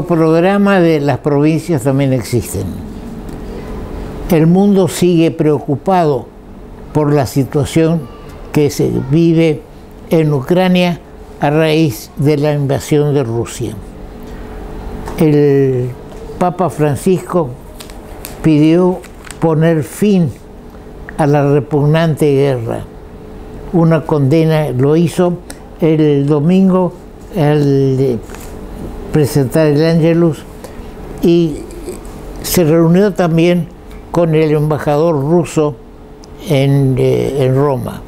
Los programas de las provincias también existen. El mundo sigue preocupado por la situación que se vive en Ucrania a raíz de la invasión de Rusia. El Papa Francisco pidió poner fin a la repugnante guerra. Una condena lo hizo el domingo al presentar el Ángelus y se reunió también con el embajador ruso en Roma.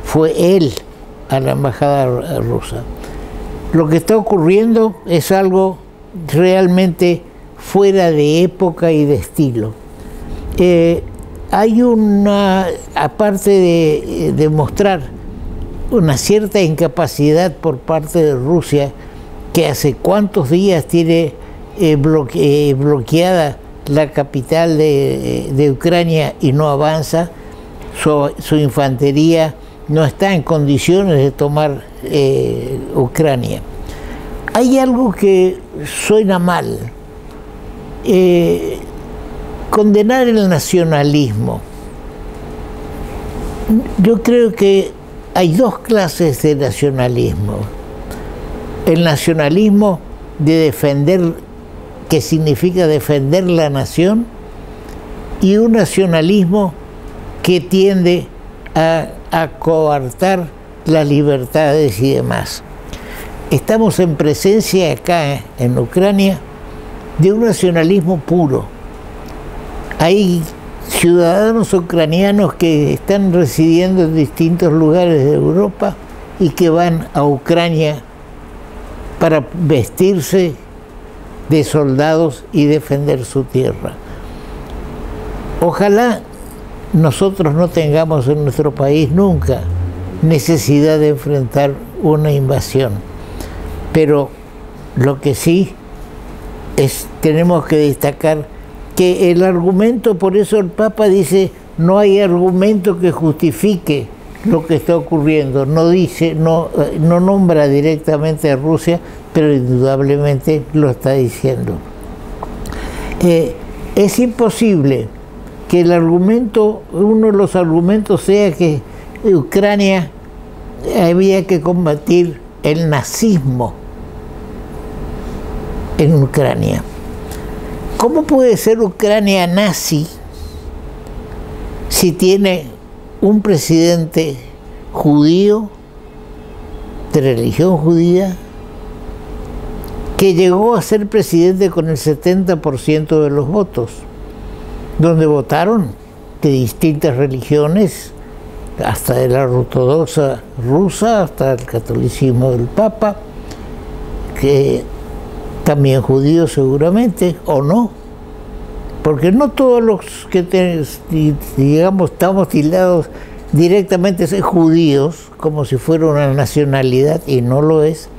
Fue él a la embajada rusa. Lo que está ocurriendo es algo realmente fuera de época y de estilo. Hay una, aparte de demostrar una cierta incapacidad por parte de Rusia, que hace cuántos días tiene bloqueada la capital de Ucrania y no avanza, su infantería no está en condiciones de tomar Ucrania. Hay algo que suena mal. Condenar el nacionalismo. Yo creo que hay dos clases de nacionalismo. El nacionalismo de defender, que significa defender la nación, y un nacionalismo que tiende a coartar las libertades y demás. Estamos en presencia acá en Ucrania de un nacionalismo puro. Hay ciudadanos ucranianos que están residiendo en distintos lugares de Europa y que van a Ucrania para vestirse de soldados y defender su tierra. Ojalá nosotros no tengamos en nuestro país nunca necesidad de enfrentar una invasión, pero lo que sí es, tenemos que destacar que el argumento, por eso el Papa dice, no hay argumento que justifique lo que está ocurriendo. No dice, no nombra directamente a Rusia, pero indudablemente lo está diciendo. Es imposible que el argumento, uno de los argumentos sea que Ucrania había que combatir el nazismo en Ucrania. ¿Cómo puede ser Ucrania nazi si tiene un presidente judío, de religión judía, que llegó a ser presidente con el 70% de los votos, donde votaron de distintas religiones, hasta de la ortodoxa rusa, hasta el catolicismo del Papa, que también judíos seguramente, o no, porque no todos los que digamos estamos tildados directamente de judíos, como si fuera una nacionalidad, y no lo es,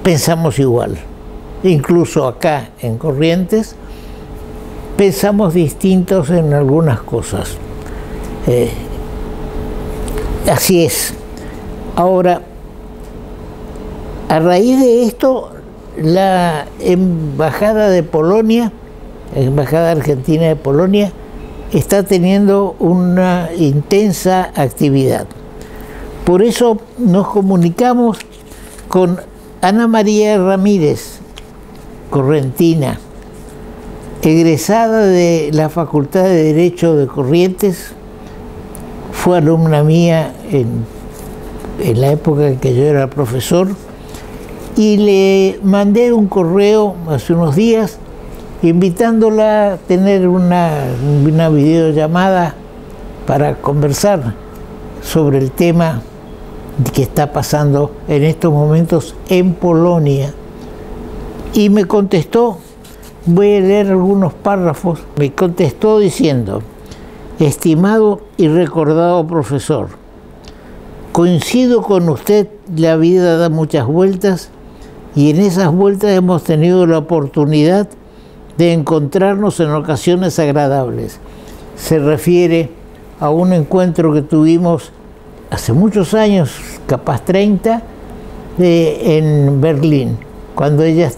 pensamos igual. Incluso acá en Corrientes pensamos distintos en algunas cosas. Así es. Ahora, a raíz de esto, la embajada de Polonia, la embajada argentina de Polonia, está teniendo una intensa actividad. Por eso nos comunicamos con Ana María Ramírez, correntina, egresada de la Facultad de Derecho de Corrientes, fue alumna mía en la época en que yo era profesor, y le mandé un correo hace unos días invitándola a tener una videollamada para conversar sobre el tema que está pasando en estos momentos en Polonia. Y me contestó, voy a leer algunos párrafos, me contestó diciendo: estimado y recordado profesor, coincido con usted, la vida da muchas vueltas y en esas vueltas hemos tenido la oportunidad de encontrarnos en ocasiones agradables. Se refiere a un encuentro que tuvimos hace muchos años, capaz 30, en Berlín, cuando ella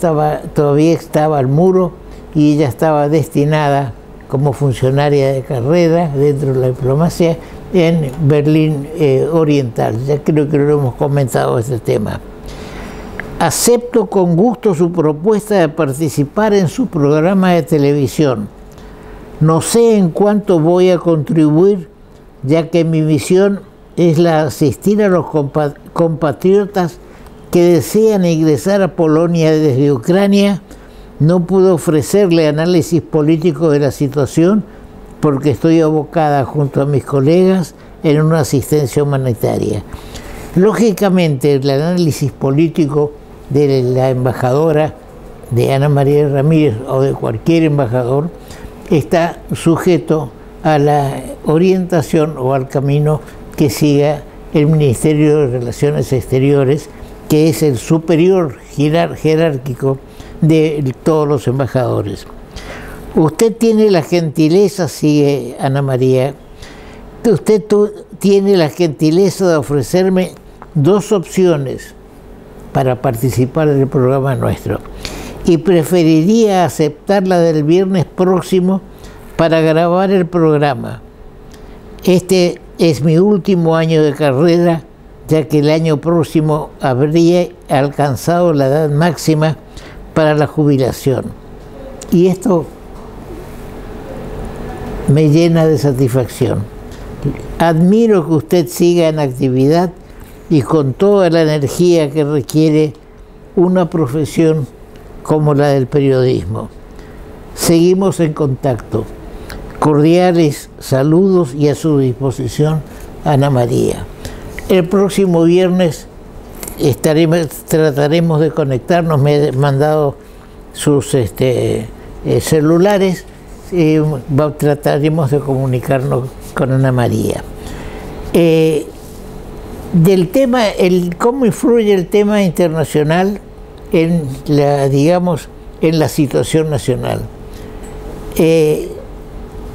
todavía estaba al muro y ella estaba destinada como funcionaria de carrera dentro de la diplomacia en Berlín Oriental. Ya creo que lo hemos comentado este tema. Acepto con gusto su propuesta de participar en su programa de televisión. No sé en cuánto voy a contribuir, ya que mi misión es la de asistir a los compatriotas que desean ingresar a Polonia desde Ucrania. No puedo ofrecerle análisis político de la situación porque estoy abocada junto a mis colegas en una asistencia humanitaria. Lógicamente, el análisis político de la embajadora, de Ana María Ramírez o de cualquier embajador, está sujeto a la orientación o al camino que siga el Ministerio de Relaciones Exteriores, que es el superior jerárquico de todos los embajadores. Usted tiene la gentileza, sigue Ana María, usted tiene la gentileza de ofrecerme 2 opciones para participar en el programa nuestro y preferiría aceptar la del viernes próximo para grabar el programa. Este es mi último año de carrera, ya que el año próximo habría alcanzado la edad máxima para la jubilación. Y esto me llena de satisfacción. Admiro que usted siga en actividad y con toda la energía que requiere una profesión como la del periodismo. Seguimos en contacto. Cordiales saludos y a su disposición, Ana María. El próximo viernes trataremos de conectarnos. Me han mandado sus celulares y trataremos de comunicarnos con Ana María. Del tema, cómo influye el tema internacional en la situación nacional.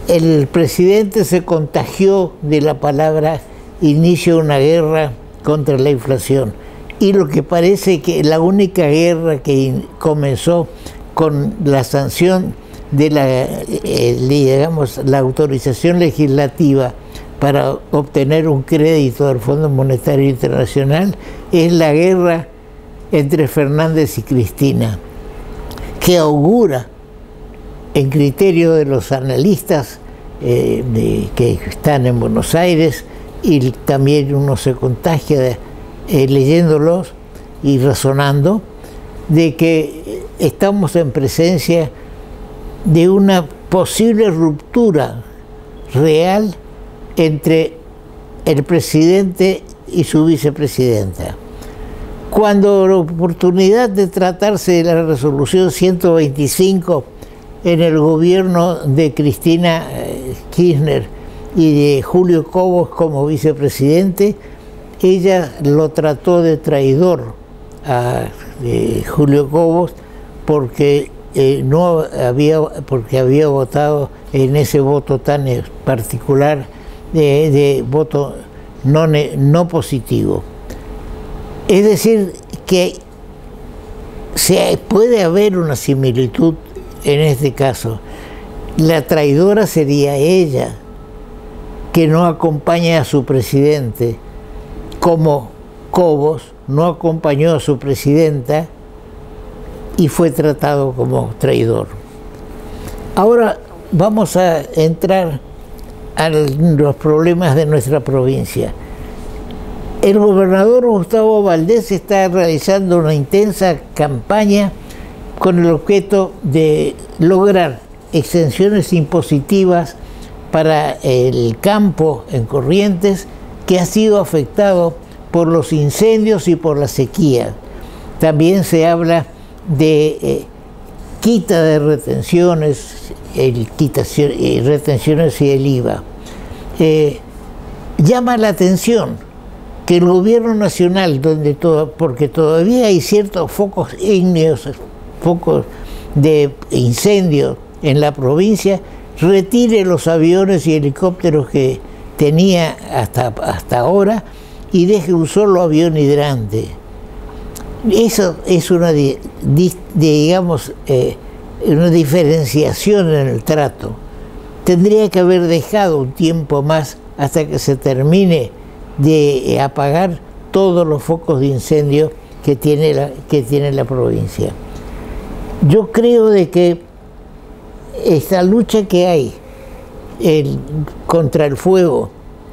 El presidente se contagió de la palabra inicio una guerra contra la inflación, y lo que parece que la única guerra que comenzó con la sanción de la autorización legislativa para obtener un crédito del Fondo Monetario Internacional es la guerra entre Fernández y Cristina, que augura, en criterio de los analistas que están en Buenos Aires, y también uno se contagia leyéndolos y razonando, de que estamos en presencia de una posible ruptura real entre el presidente y su vicepresidenta. Cuando la oportunidad de tratarse de la resolución 125 en el gobierno de Cristina Kirchner y de Julio Cobos como vicepresidente, ella lo trató de traidor a Julio Cobos porque había votado en ese voto tan particular de voto no positivo. Es decir, que puede haber una similitud en este caso. La traidora sería ella, que no acompaña a su presidente, como Cobos no acompañó a su presidenta y fue tratado como traidor. Ahora vamos a entrar a los problemas de nuestra provincia. El gobernador Gustavo Valdés está realizando una intensa campaña con el objeto de lograr exenciones impositivas para el campo en Corrientes, que ha sido afectado por los incendios y por la sequía. También se habla de quita de retenciones, retenciones y el IVA. Llama la atención que el gobierno nacional, porque todavía hay ciertos focos ígneos, focos de incendio en la provincia, retire los aviones y helicópteros que tenía hasta ahora y deje un solo avión hidrante. Eso es una, digamos, una diferenciación en el trato. Tendría que haber dejado un tiempo más hasta que se termine de apagar todos los focos de incendio que tiene la provincia. Yo creo de que esta lucha que hay contra el fuego,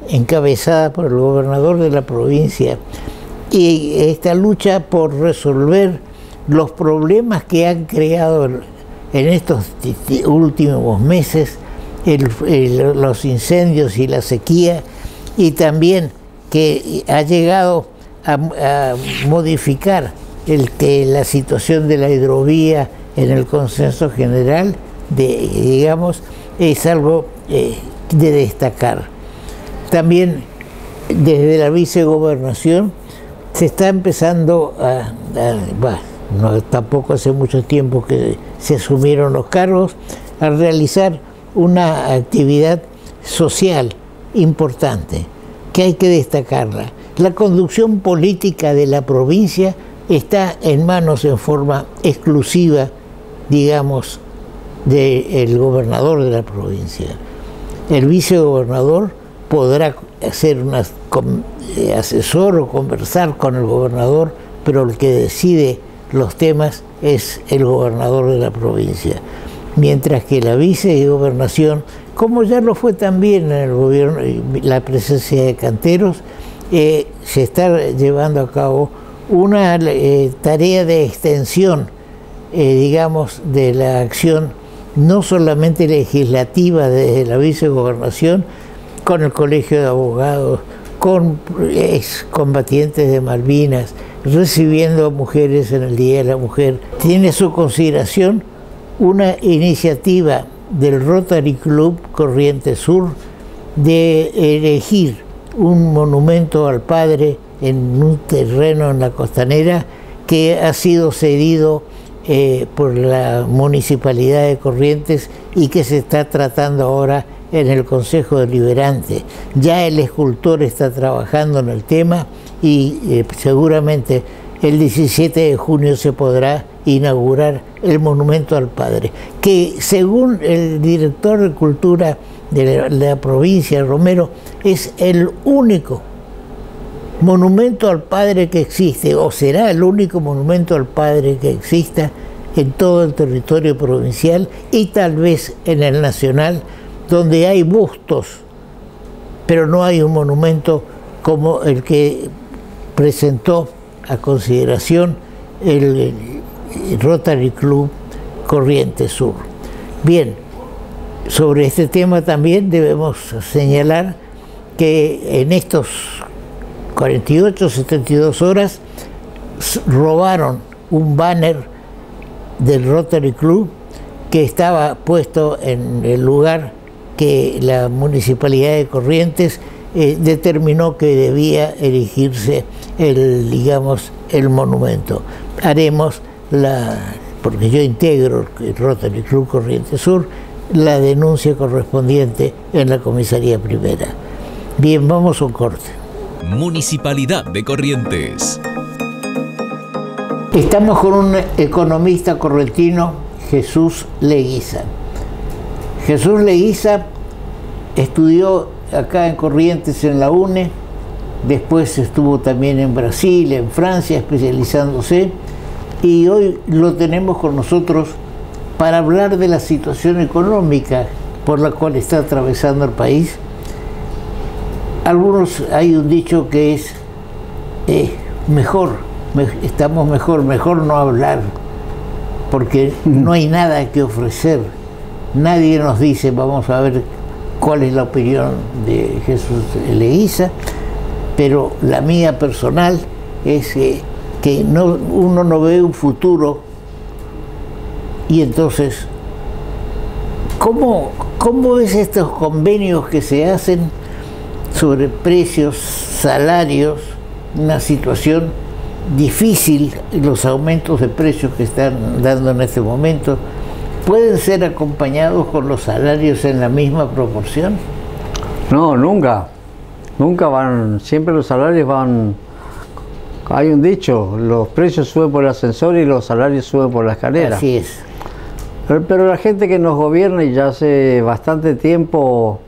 encabezada por el gobernador de la provincia, y esta lucha por resolver los problemas que han creado en estos últimos meses, los incendios y la sequía, y también que ha llegado a modificar la situación de la hidrovía en el consenso general, digamos, es algo de destacar. También desde la vicegobernación se está empezando tampoco hace mucho tiempo que se asumieron los cargos, a realizar una actividad social importante, que hay que destacarla. La conducción política de la provincia está en manos en forma exclusiva, digamos, del gobernador de la provincia. El vicegobernador podrá ser un asesor o conversar con el gobernador, pero el que decide los temas es el gobernador de la provincia. Mientras que la vicegobernación, como ya lo fue también en el gobierno, la presencia de canteros, se está llevando a cabo una tarea de extensión, digamos, de la acción no solamente legislativa desde la vicegobernación, con el Colegio de Abogados, con excombatientes de Malvinas, recibiendo a mujeres en el Día de la Mujer. Tiene a su consideración una iniciativa del Rotary Club Corrientes Sur de elegir un monumento al padre en un terreno en la Costanera que ha sido cedido por la Municipalidad de Corrientes y que se está tratando ahora en el Consejo Deliberante. Ya el escultor está trabajando en el tema y seguramente el 17 de junio se podrá inaugurar el monumento al padre, que según el director de Cultura de la provincia, Romero, es el único monumento al padre que existe, o será el único monumento al padre que exista en todo el territorio provincial y tal vez en el nacional, donde hay bustos, pero no hay un monumento como el que presentó a consideración el Rotary Club Corrientes Sur. Bien, sobre este tema también debemos señalar que en estos 48, 72 horas robaron un banner del Rotary Club que estaba puesto en el lugar que la Municipalidad de Corrientes determinó que debía erigirse el monumento. Haremos porque yo integro el Rotary Club Corrientes Sur, la denuncia correspondiente en la comisaría primera. Bien, vamos a un corte. Municipalidad de Corrientes. Estamos con un economista correntino, Jesús Leguiza. Jesús Leguiza estudió acá en Corrientes en la UNE, después estuvo también en Brasil, en Francia, especializándose, y hoy lo tenemos con nosotros para hablar de la situación económica por la cual está atravesando el país. Hay un dicho que es estamos mejor no hablar, porque no hay nada que ofrecer. Nadie nos dice, vamos a ver cuál es la opinión de Jesús Leguiza, pero la mía personal es que uno no ve un futuro, y entonces, ¿cómo ves estos convenios que se hacen sobre precios, salarios, una situación difícil, los aumentos de precios que están dando en este momento? ¿Pueden ser acompañados con los salarios en la misma proporción? No, nunca van, siempre los salarios van Hay un dicho, los precios suben por el ascensor y los salarios suben por la escalera. Así es. Pero la gente que nos gobierna y ya hace bastante tiempo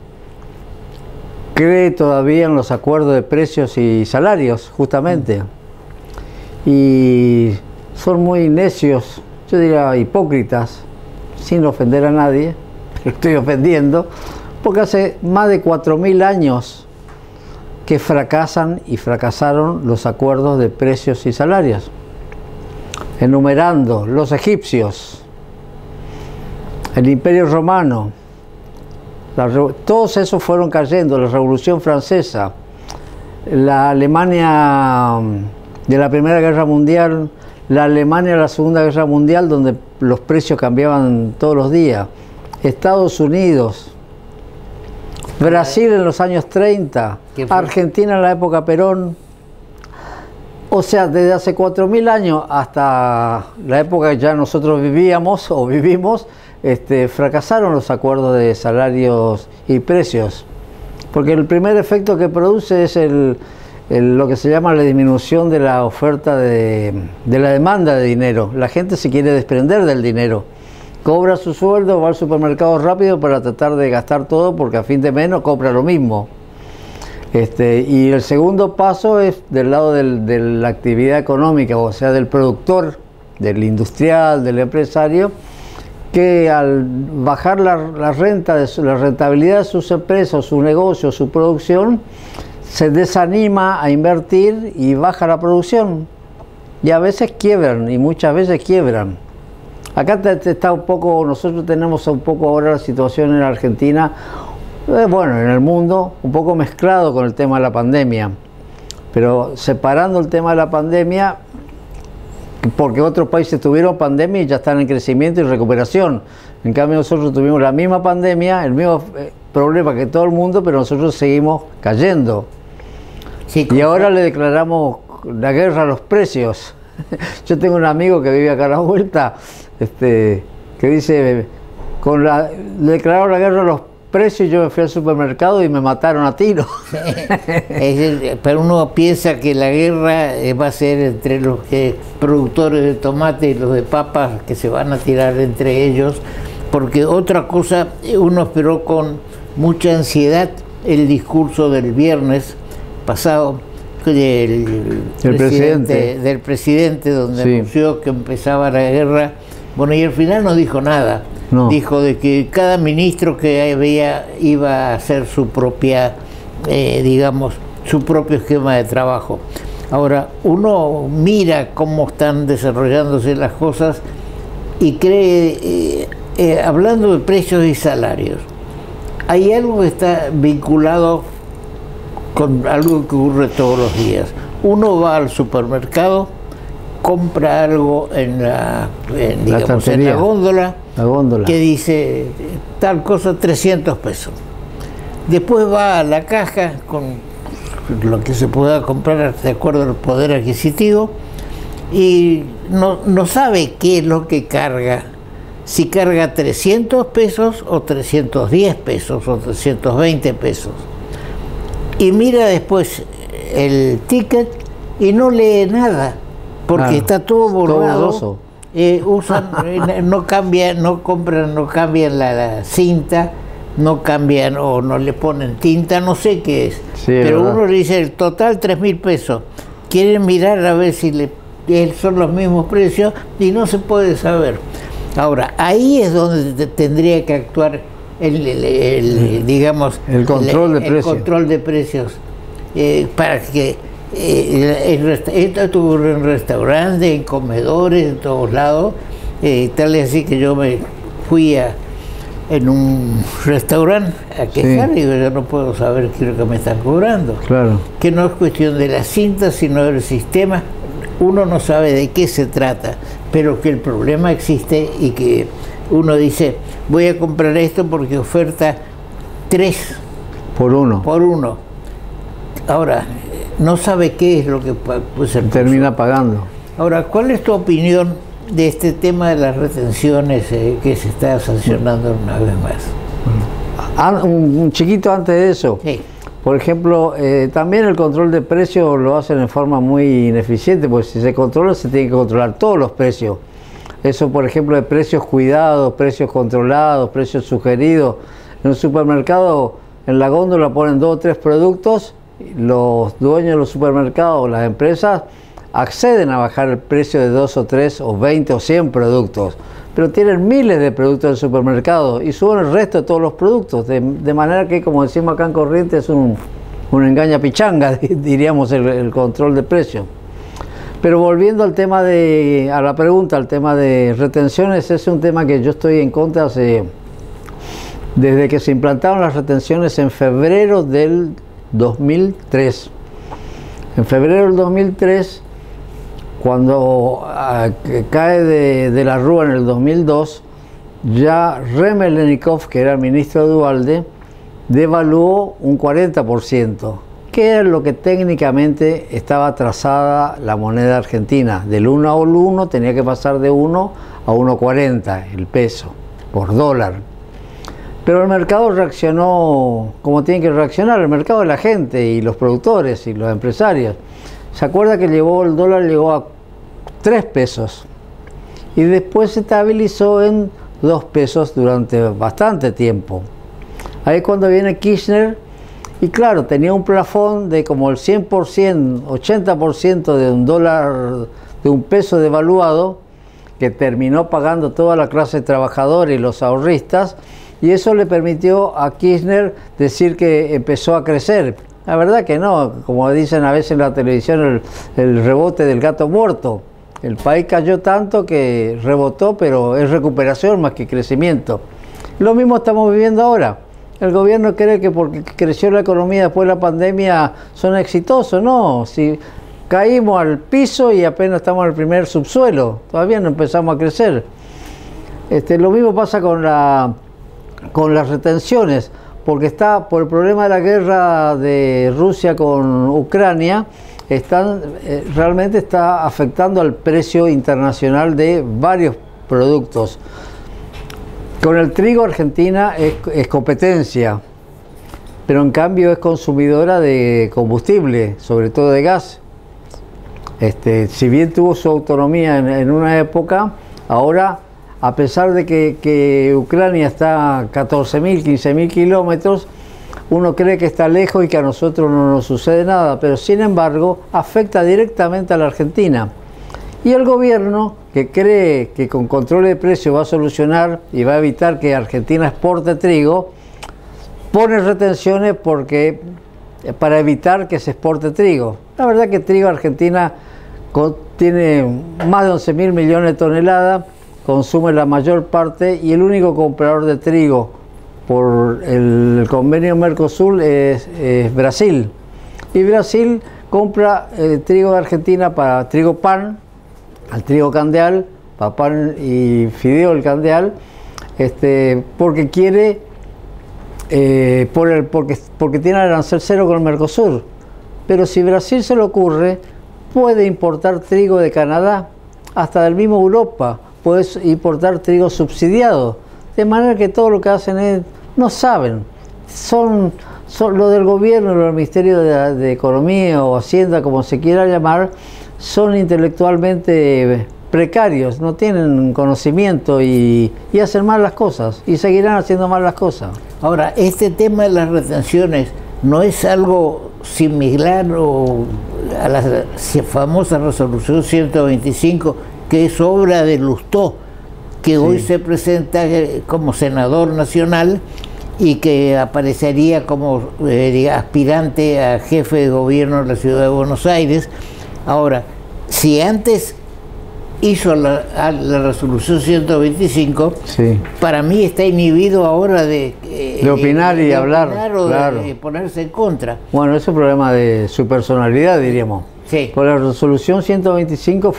cree todavía en los acuerdos de precios y salarios, justamente. Y son muy necios, yo diría hipócritas, sin ofender a nadie, lo estoy ofendiendo, porque hace más de 4000 años que fracasan y fracasaron los acuerdos de precios y salarios. Enumerando, los egipcios, el Imperio Romano, todos esos fueron cayendo, la Revolución Francesa, la Alemania de la Primera Guerra Mundial, la Alemania de la Segunda Guerra Mundial, donde los precios cambiaban todos los días, Estados Unidos, Brasil en los años 30, Argentina en la época Perón. O sea, desde hace 4000 años hasta la época que ya nosotros vivíamos o vivimos, fracasaron los acuerdos de salarios y precios. Porque el primer efecto que produce es lo que se llama la disminución de la oferta de la demanda de dinero. La gente se quiere desprender del dinero. Cobra su sueldo, va al supermercado rápido para tratar de gastar todo porque a fin de mes no compra lo mismo. Y el segundo paso es del lado de la actividad económica, o sea, del productor, del industrial, del empresario, que al bajar la rentabilidad de sus empresas, su negocio, su producción, se desanima a invertir y baja la producción. Y a veces quiebran, y muchas veces quiebran. Acá está un poco, nosotros tenemos un poco ahora la situación en Argentina, bueno, en el mundo, un poco mezclado con el tema de la pandemia. Pero separando el tema de la pandemia, porque otros países tuvieron pandemia y ya están en crecimiento y recuperación. En cambio nosotros tuvimos la misma pandemia, el mismo problema que todo el mundo, pero nosotros seguimos cayendo. Sí, y ahora le declaramos la guerra a los precios. Yo tengo un amigo que vive acá a la vuelta, que dice, le declararon la guerra a los precios, yo me fui al supermercado y me mataron a tiro. Pero uno piensa que la guerra va a ser entre los productores de tomate y los de papas, que se van a tirar entre ellos, porque otra cosa, uno esperó con mucha ansiedad el discurso del viernes pasado del presidente, donde sí, anunció que empezaba la guerra. Bueno, y al final no dijo nada. No. Dijo de que cada ministro que iba a hacer su propia, digamos, su propio esquema de trabajo. Ahora, uno mira cómo están desarrollándose las cosas y cree, hablando de precios y salarios, hay algo que está vinculado con algo que ocurre todos los días. Uno va al supermercado, compra algo en la góndola, que dice tal cosa, 300 pesos. Después va a la caja con lo que se pueda comprar de acuerdo al poder adquisitivo y no sabe qué es lo que carga, si carga 300 pesos o 310 pesos o 320 pesos. Y mira después el ticket y no lee nada, porque está todo borrado. No cambian la cinta, no cambian o no le ponen tinta, no sé qué es. Sí, pero uno le dice el total 3.000 pesos. Quieren mirar a ver si son los mismos precios y no se puede saber. Ahora, ahí es donde tendría que actuar digamos, el control de precios, para que esto ocurre en restaurantes, en comedores, en todos lados. Tal es así que yo me fui en un restaurante a quejar, sí, y digo, yo no puedo saber qué es lo que me están cobrando. Claro. Que no es cuestión de la cinta, sino del sistema. Uno no sabe de qué se trata, pero que el problema existe y que uno dice, voy a comprar esto porque oferta 3 por 1. Ahora, no sabe qué es lo que termina pagando. Ahora, ¿cuál es tu opinión de este tema de las retenciones que se está sancionando una vez más? Un chiquito antes de eso. Sí. Por ejemplo, también el control de precios lo hacen en forma muy ineficiente, porque si se controla, se tienen que controlar todos los precios. Eso, por ejemplo, de precios cuidados, precios controlados, precios sugeridos. En un supermercado, en la góndola ponen 2 o 3 productos, los dueños de los supermercados o las empresas acceden a bajar el precio de 2 o 3 o 20 o 100 productos, pero tienen miles de productos del supermercado y suben el resto de todos los productos, de manera que, como decimos acá en Corrientes, es un engaña pichanga, diríamos, el control de precios. Pero volviendo al tema a la pregunta, al tema de retenciones, ese es un tema que yo estoy en contra desde que se implantaron las retenciones en febrero del 2003. En febrero del 2003, cuando cae de la Rúa en el 2002, ya Remelennikov, que era el ministro de Duhalde, devaluó un 40%, que era lo que técnicamente estaba trazada la moneda argentina. Del 1 al 1 tenía que pasar de 1 a 1,40 el peso por dólar. Pero el mercado reaccionó como tiene que reaccionar, el mercado de la gente y los productores y los empresarios. ¿Se acuerda que el dólar llegó a 3 pesos? Y después se estabilizó en 2 pesos durante bastante tiempo. Ahí es cuando viene Kirchner, y claro, tenía un plafón de como el 100%, 80% de un dólar, de un peso devaluado, que terminó pagando toda la clase trabajadora y los ahorristas, y eso le permitió a Kirchner decir que empezó a crecer. La verdad que no, como dicen a veces en la televisión, el rebote del gato muerto. El país cayó tanto que rebotó, pero es recuperación más que crecimiento. Lo mismo estamos viviendo ahora. El gobierno cree que porque creció la economía después de la pandemia son exitosos. No, si caímos al piso y apenas estamos en el primer subsuelo, todavía no empezamos a crecer. Lo mismo pasa con las retenciones, porque está por el problema de la guerra de Rusia con Ucrania, realmente está afectando al precio internacional de varios productos. Con el trigo, Argentina es competencia, pero en cambio es consumidora de combustible, sobre todo de gas. Si bien tuvo su autonomía en una época, ahora, a pesar de que Ucrania está a 14.000, 15.000 kilómetros, uno cree que está lejos y que a nosotros no nos sucede nada, pero sin embargo afecta directamente a la Argentina. Y el gobierno, que cree que con control de precios va a solucionar y va a evitar que Argentina exporte trigo, pone retenciones para evitar que se exporte trigo. La verdad que trigo Argentina tiene más de 11.000 millones de toneladas, consume la mayor parte, y el único comprador de trigo por el convenio Mercosur es Brasil. Y Brasil compra trigo de Argentina para trigo pan, al trigo candeal, para pan y fideo el candeal, porque quiere, porque tiene arancel cero con el Mercosur. Pero si Brasil se le ocurre, puede importar trigo de Canadá, hasta del mismo Europa, puede importar trigo subsidiado. De manera que todo lo que hacen no saben, son lo del gobierno, lo del Ministerio de Economía o Hacienda, como se quiera llamar, son intelectualmente precarios, no tienen conocimiento y hacen mal las cosas, y seguirán haciendo mal las cosas. Ahora, este tema de las retenciones no es algo similar a la famosa resolución 125, que es obra de Lustó, que sí, hoy se presenta como senador nacional y que aparecería como aspirante a jefe de gobierno de la ciudad de Buenos Aires. Ahora, si antes hizo la resolución 125, sí, para mí está inhibido ahora de opinar y hablar, o claro, de ponerse en contra. Bueno, es un problema de su personalidad, diríamos. Sí. Por la resolución 125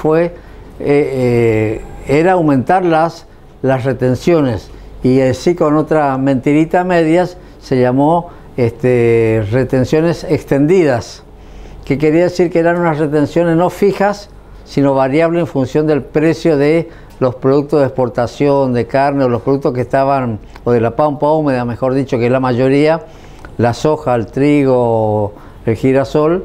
era aumentar las retenciones, y así con otra mentirita a medias se llamó retenciones extendidas, que quería decir que eran unas retenciones no fijas, sino variables en función del precio de los productos de exportación de carne, o los productos que estaban, o de la pampa húmeda, mejor dicho, que es la mayoría, la soja, el trigo, el girasol,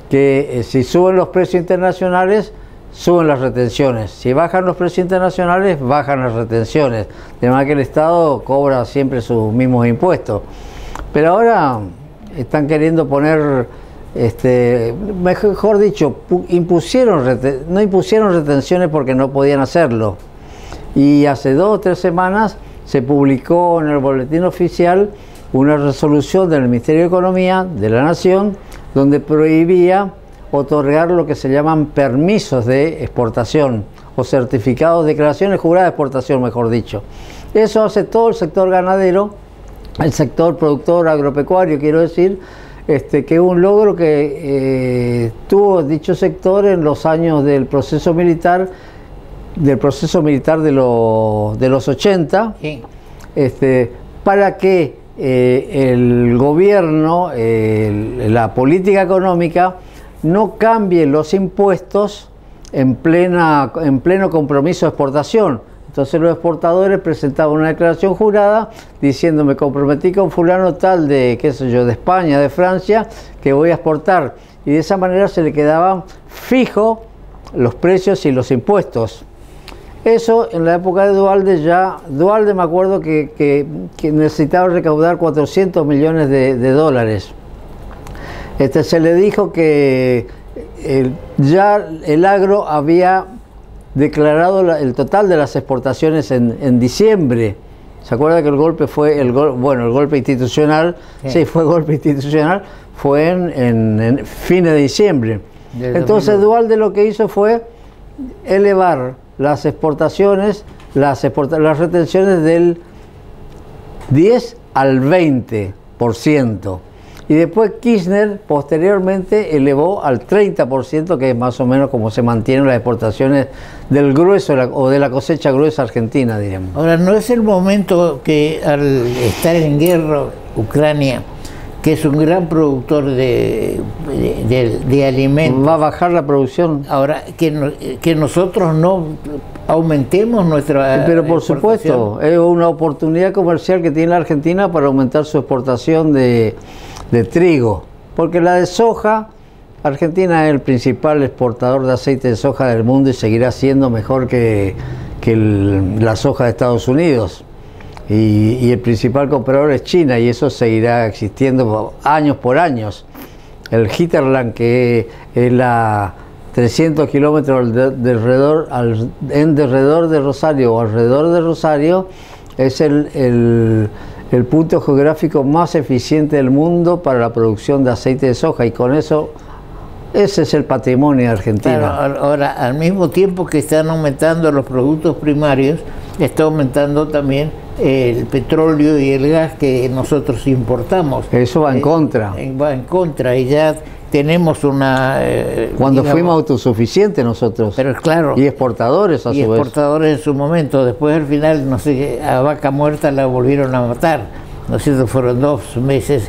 que si suben los precios internacionales, suben las retenciones. Si bajan los precios internacionales, bajan las retenciones. De manera que el Estado cobra siempre sus mismos impuestos. Pero ahora están queriendo poner, mejor dicho, no impusieron retenciones porque no podían hacerlo. Y hace 2 o 3 semanas se publicó en el Boletín Oficial una resolución del Ministerio de Economía de la Nación donde prohibía otorgar lo que se llaman permisos de exportación o certificados, declaraciones juradas de exportación, mejor dicho. Eso hace todo el sector ganadero, el sector productor agropecuario, quiero decir, que es un logro que tuvo dicho sector en los años del proceso militar de los 80, sí. Para que el gobierno, la política económica, no cambie los impuestos en pleno compromiso de exportación. Entonces los exportadores presentaban una declaración jurada diciendo: me comprometí con fulano tal de, qué sé yo, de España, de Francia, que voy a exportar. Y de esa manera se le quedaban fijos los precios y los impuestos. Eso en la época de Duhalde me acuerdo que necesitaba recaudar 400 millones de dólares. Se le dijo que ya el agro había declarado el total de las exportaciones en diciembre. ¿Se acuerda que el golpe fue el golpe institucional? Sí, fue golpe institucional, fue en fines de diciembre. Entonces Duhalde lo que hizo fue elevar las exportaciones, las retenciones del 10 al 20%. Y después Kirchner posteriormente elevó al 30%, que es más o menos como se mantienen las exportaciones del grueso o de la cosecha gruesa argentina, diríamos. Ahora, ¿no es el momento que al estar en guerra Ucrania, que es un gran productor de alimentos, va a bajar la producción? Ahora, que nosotros no aumentemos nuestra Pero por supuesto, es una oportunidad comercial que tiene la Argentina para aumentar su exportación de trigo, porque la de soja, Argentina es el principal exportador de aceite de soja del mundo y seguirá siendo mejor que la soja de Estados Unidos. Y el principal comprador es China, y eso seguirá existiendo años por años. El hinterland, que es la 300 kilómetros en derredor de Rosario o alrededor de Rosario, es el punto geográfico más eficiente del mundo para la producción de aceite de soja, y con eso, ese es el patrimonio de Argentina. Claro, ahora, al mismo tiempo que están aumentando los productos primarios, está aumentando también el petróleo y el gas que nosotros importamos. Eso va en contra. Va en contra, y ya tenemos una... Cuando fuimos autosuficientes nosotros. Pero claro. Y exportadores a su vez. Y exportadores en su momento. Después al final, no sé, a Vaca Muerta la volvieron a matar. ¿No es cierto? Fueron 2 meses.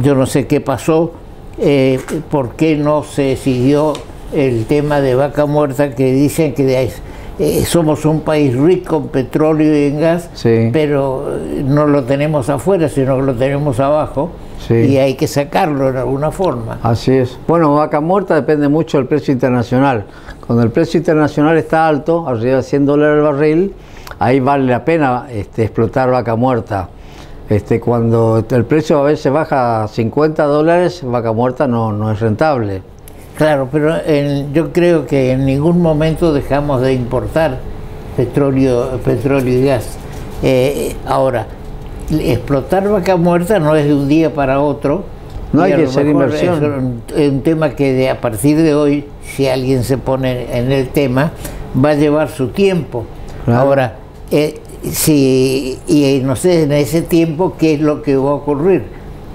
Yo no sé qué pasó. ¿Por qué no se siguió el tema de Vaca Muerta, que dicen que somos un país rico en petróleo y en gas, sí, pero no lo tenemos afuera, sino que lo tenemos abajo, sí, y hay que sacarlo de alguna forma? Así es. Bueno, Vaca Muerta depende mucho del precio internacional. Cuando el precio internacional está alto, arriba de $100 el barril, ahí vale la pena explotar Vaca Muerta. Cuando el precio a veces baja a $50, Vaca Muerta no es rentable. Claro, pero yo creo que en ningún momento dejamos de importar petróleo y gas. Ahora, explotar Vaca Muerta no es de un día para otro. No hay que hacer inversión. Es un tema que a partir de hoy, si alguien se pone en el tema, va a llevar su tiempo. Claro. Ahora, y no sé, en ese tiempo, ¿qué es lo que va a ocurrir?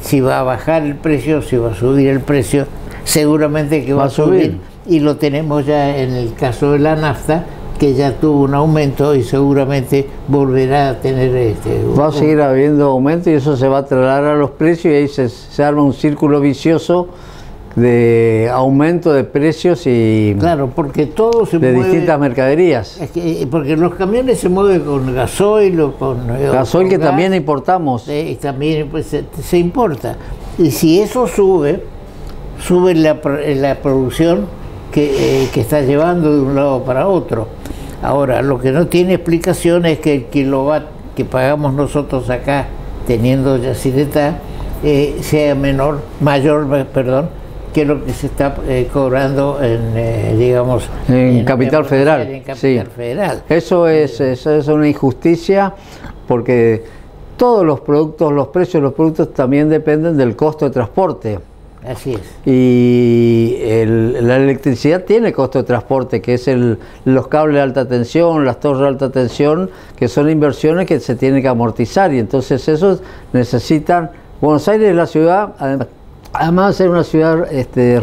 Si va a bajar el precio, si va a subir el precio. Seguramente que va a subir, y lo tenemos ya en el caso de la nafta, que ya tuvo un aumento y seguramente volverá a tener va a seguir habiendo aumento, y eso se va a trasladar a los precios, y ahí se arma un círculo vicioso de aumento de precios y claro, porque todo se de mueve, distintas mercaderías. es que, porque los camiones se mueven con gasoil o con Gasoil que también importamos. y también pues, se importa. Y si eso sube la producción que está llevando de un lado para otro. Ahora, lo que no tiene explicación es que el kilowatt que pagamos nosotros acá, teniendo Yacyretá, sea mayor, que lo que se está cobrando en, digamos, en Capital Federal. En Capital Federal. Eso es una injusticia, porque todos los productos, los precios de los productos también dependen del costo de transporte. Así es. Y la electricidad tiene costo de transporte, que es los cables de alta tensión, las torres de alta tensión, que son inversiones que se tienen que amortizar, y entonces esos necesitan. Buenos Aires es la ciudad, además de ser una ciudad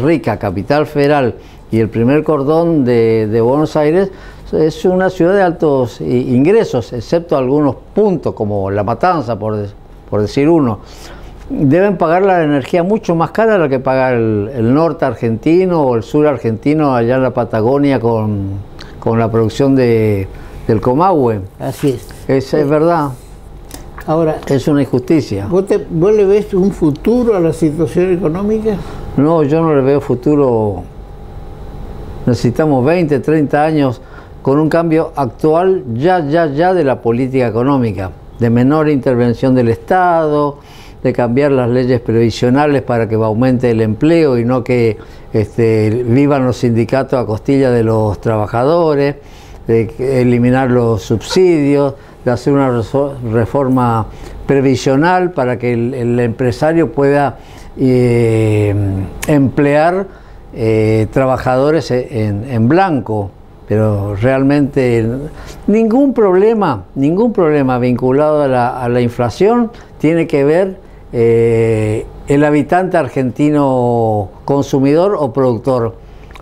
rica, Capital Federal, y el primer cordón de Buenos Aires, es una ciudad de altos ingresos, excepto algunos puntos, como La Matanza, por decir uno. Deben pagar la energía mucho más cara de la que paga el norte argentino o el sur argentino, allá en la Patagonia, con la producción del Comahue. Así es. Es verdad. Ahora, es una injusticia. ¿Vos le ves un futuro a la situación económica? No, yo no le veo futuro. Necesitamos 20, 30 años con un cambio actual ya de la política económica, de menor intervención del Estado, de cambiar las leyes previsionales para que aumente el empleo y no que vivan los sindicatos a costilla de los trabajadores, de eliminar los subsidios, de hacer una reforma previsional para que el empresario pueda emplear trabajadores en blanco. Pero realmente ningún problema vinculado a la inflación tiene que ver el habitante argentino consumidor o productor,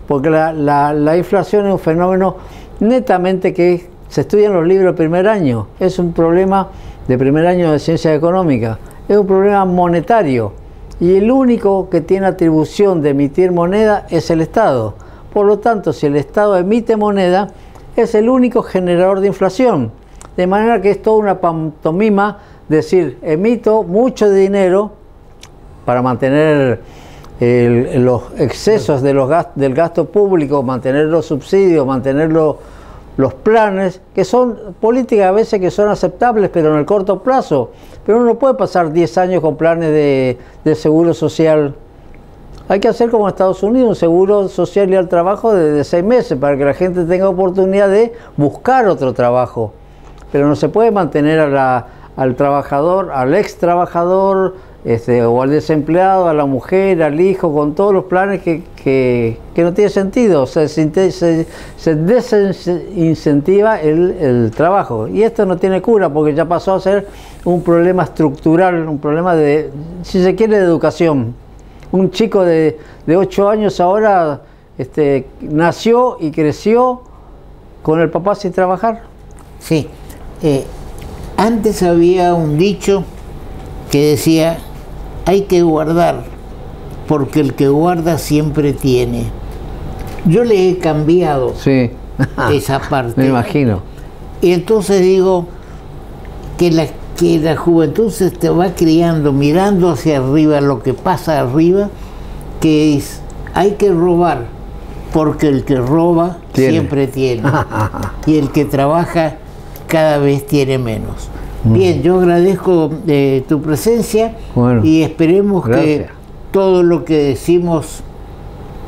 porque la inflación es un fenómeno netamente que se estudia en los libros de primer año, es un problema de primer año de ciencia económica, es un problema monetario, y el único que tiene atribución de emitir moneda es el Estado. Por lo tanto, si el Estado emite moneda, es el único generador de inflación, de manera que es toda una pantomima decir, emito mucho dinero para mantener los excesos del gasto público, mantener los subsidios, mantener los planes, que son políticas a veces que son aceptables, pero en el corto plazo. Pero uno no puede pasar 10 años con planes de seguro social. Hay que hacer como en Estados Unidos, un seguro social y al trabajo de 6 meses, para que la gente tenga oportunidad de buscar otro trabajo. Pero no se puede mantener al trabajador, al ex trabajador, o al desempleado, a la mujer, al hijo, con todos los planes que no tiene sentido. O sea, se desincentiva el trabajo. Y esto no tiene cura, porque ya pasó a ser un problema estructural, un problema de, si se quiere, de educación. Un chico de 8 años ahora nació y creció con el papá sin trabajar. Sí. Antes había un dicho que decía, hay que guardar, porque el que guarda siempre tiene. Yo le he cambiado esa parte. Me imagino. Y entonces digo que la juventud se te va criando, mirando hacia arriba, lo que pasa arriba, que es, hay que robar, porque el que roba siempre tiene. Y el que trabaja cada vez tiene menos. Bien, yo agradezco tu presencia, y esperemos que todo lo que decimos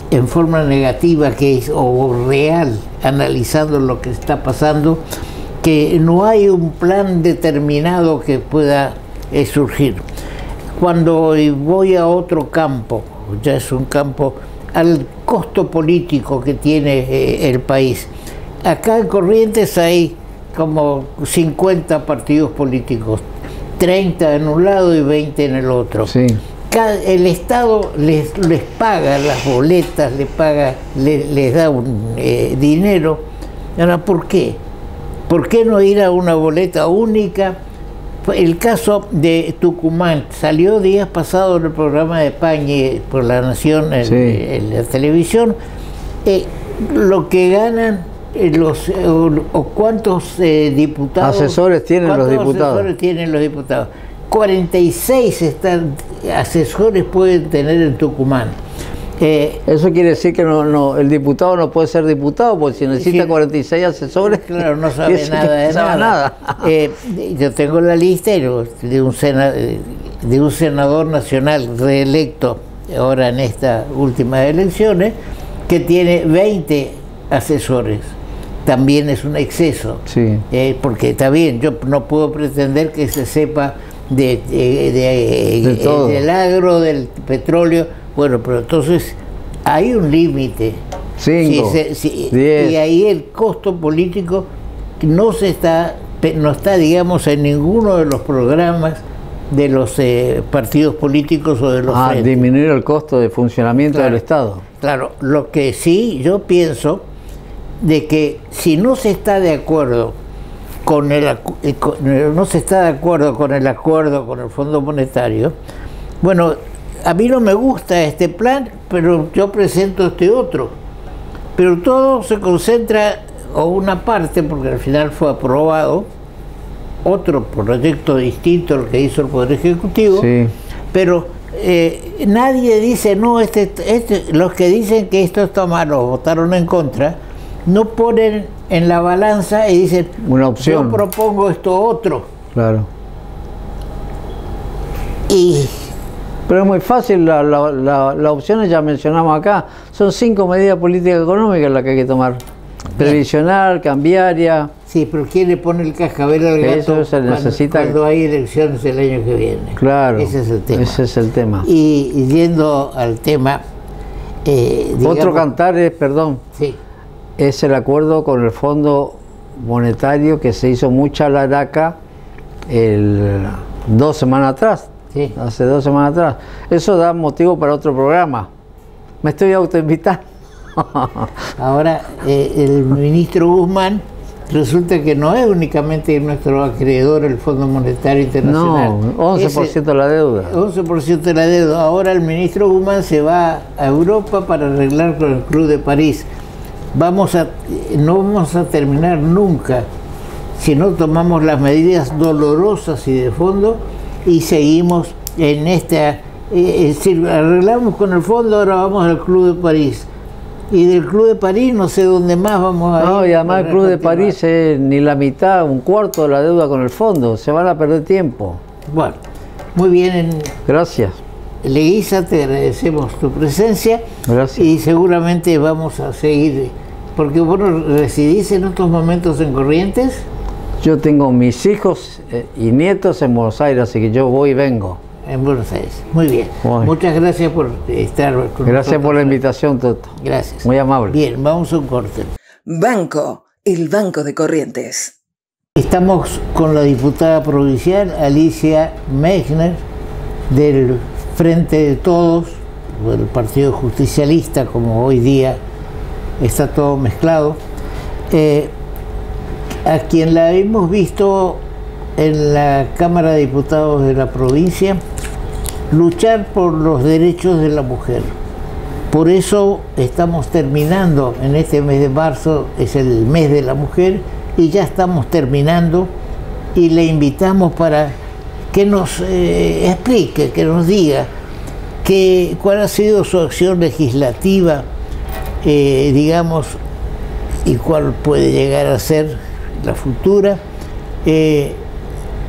en forma negativa o real, analizando lo que está pasando, que no hay un plan determinado que pueda surgir. Cuando voy a otro campo, ya es un campo al costo político que tiene el país. Acá en Corrientes hay como 50 partidos políticos, 30 en un lado y 20 en el otro. Sí. El Estado les paga las boletas, les da un dinero. Ahora, ¿por qué? ¿Por qué no ir a una boleta única el caso de Tucumán salió días pasados en el programa de Pañi por La Nación en la televisión. Lo que ganan o cuántos diputados, asesores tienen los diputados. Asesores tienen los diputados. 46 asesores pueden tener en Tucumán. Eso quiere decir que el diputado no puede ser diputado, porque si necesita 46 asesores, claro, no sabe nada de nada. Yo tengo la lista de un senador nacional reelecto ahora en estas últimas elecciones, que tiene 20 asesores. También es un exceso, sí. Porque está bien, yo no puedo pretender que se sepa del agro, del petróleo. Bueno, pero entonces hay un límite. 5, 10. Y ahí el costo político no está, digamos, en ninguno de los programas de los partidos políticos o de los frentes. Disminuir el costo de funcionamiento del Estado. Claro, lo que sí yo pienso de que si no se está de acuerdo con el acuerdo con el Fondo Monetario, bueno, a mí no me gusta este plan, pero yo presento este otro. Pero todo se concentra, o una parte, porque al final fue aprobado, otro proyecto distinto al que hizo el Poder Ejecutivo, sí. Pero nadie dice, no, los que dicen que esto está malo, votaron en contra, no ponen en la balanza y dicen, una opción. Yo propongo esto otro. Claro. Pero es muy fácil, las opciones ya mencionamos acá, son 5 medidas políticas económicas las que hay que tomar. Previsional, cambiaria. Sí, pero ¿quién le pone el cascabel al gato eso se necesita cuando hay elecciones el año que viene? Claro, ese es el tema. Ese es el tema. Y yendo al tema... digamos, otro cantar es, perdón, sí. Es el acuerdo con el Fondo Monetario que se hizo mucha laraca 2 semanas atrás. Sí. Hace 2 semanas atrás. Eso da motivo para otro programa. Me estoy autoinvitando. Ahora, el ministro Guzmán resulta que no es únicamente nuestro acreedor el Fondo Monetario Internacional. No, 11% de la deuda. 11% de la deuda. Ahora el ministro Guzmán se va a Europa para arreglar con el Club de París. No vamos a terminar nunca si no tomamos las medidas dolorosas y de fondo y seguimos en esta... es decir, arreglamos con el fondo, ahora vamos al Club de París. Y del Club de París no sé dónde más vamos a ir. No, y además el Club de París es ni la mitad, 1/4 de la deuda con el fondo. Se van a perder tiempo. Bueno, muy bien. Gracias. Leguiza, te agradecemos tu presencia. Gracias. Y seguramente vamos a seguir, porque vos residís en estos momentos en Corrientes. Yo tengo mis hijos y nietos en Buenos Aires, así que yo voy y vengo. En Buenos Aires. Muy bien. Bueno. Muchas gracias por estar con nosotros. Gracias por la invitación, Toto. Gracias. Muy amable. Bien, vamos a un corte. Banco, el Banco de Corrientes. Estamos con la diputada provincial Alicia Mechner del Frente de Todos, del Partido Justicialista, como hoy día está todo mezclado, a quien la hemos visto en la Cámara de Diputados de la provincia luchar por los derechos de la mujer. Por eso estamos terminando en este mes de marzo, es el mes de la mujer, y ya estamos terminando, y le invitamos para que nos explique, que nos diga cuál ha sido su acción legislativa, digamos, y cuál puede llegar a ser la futura,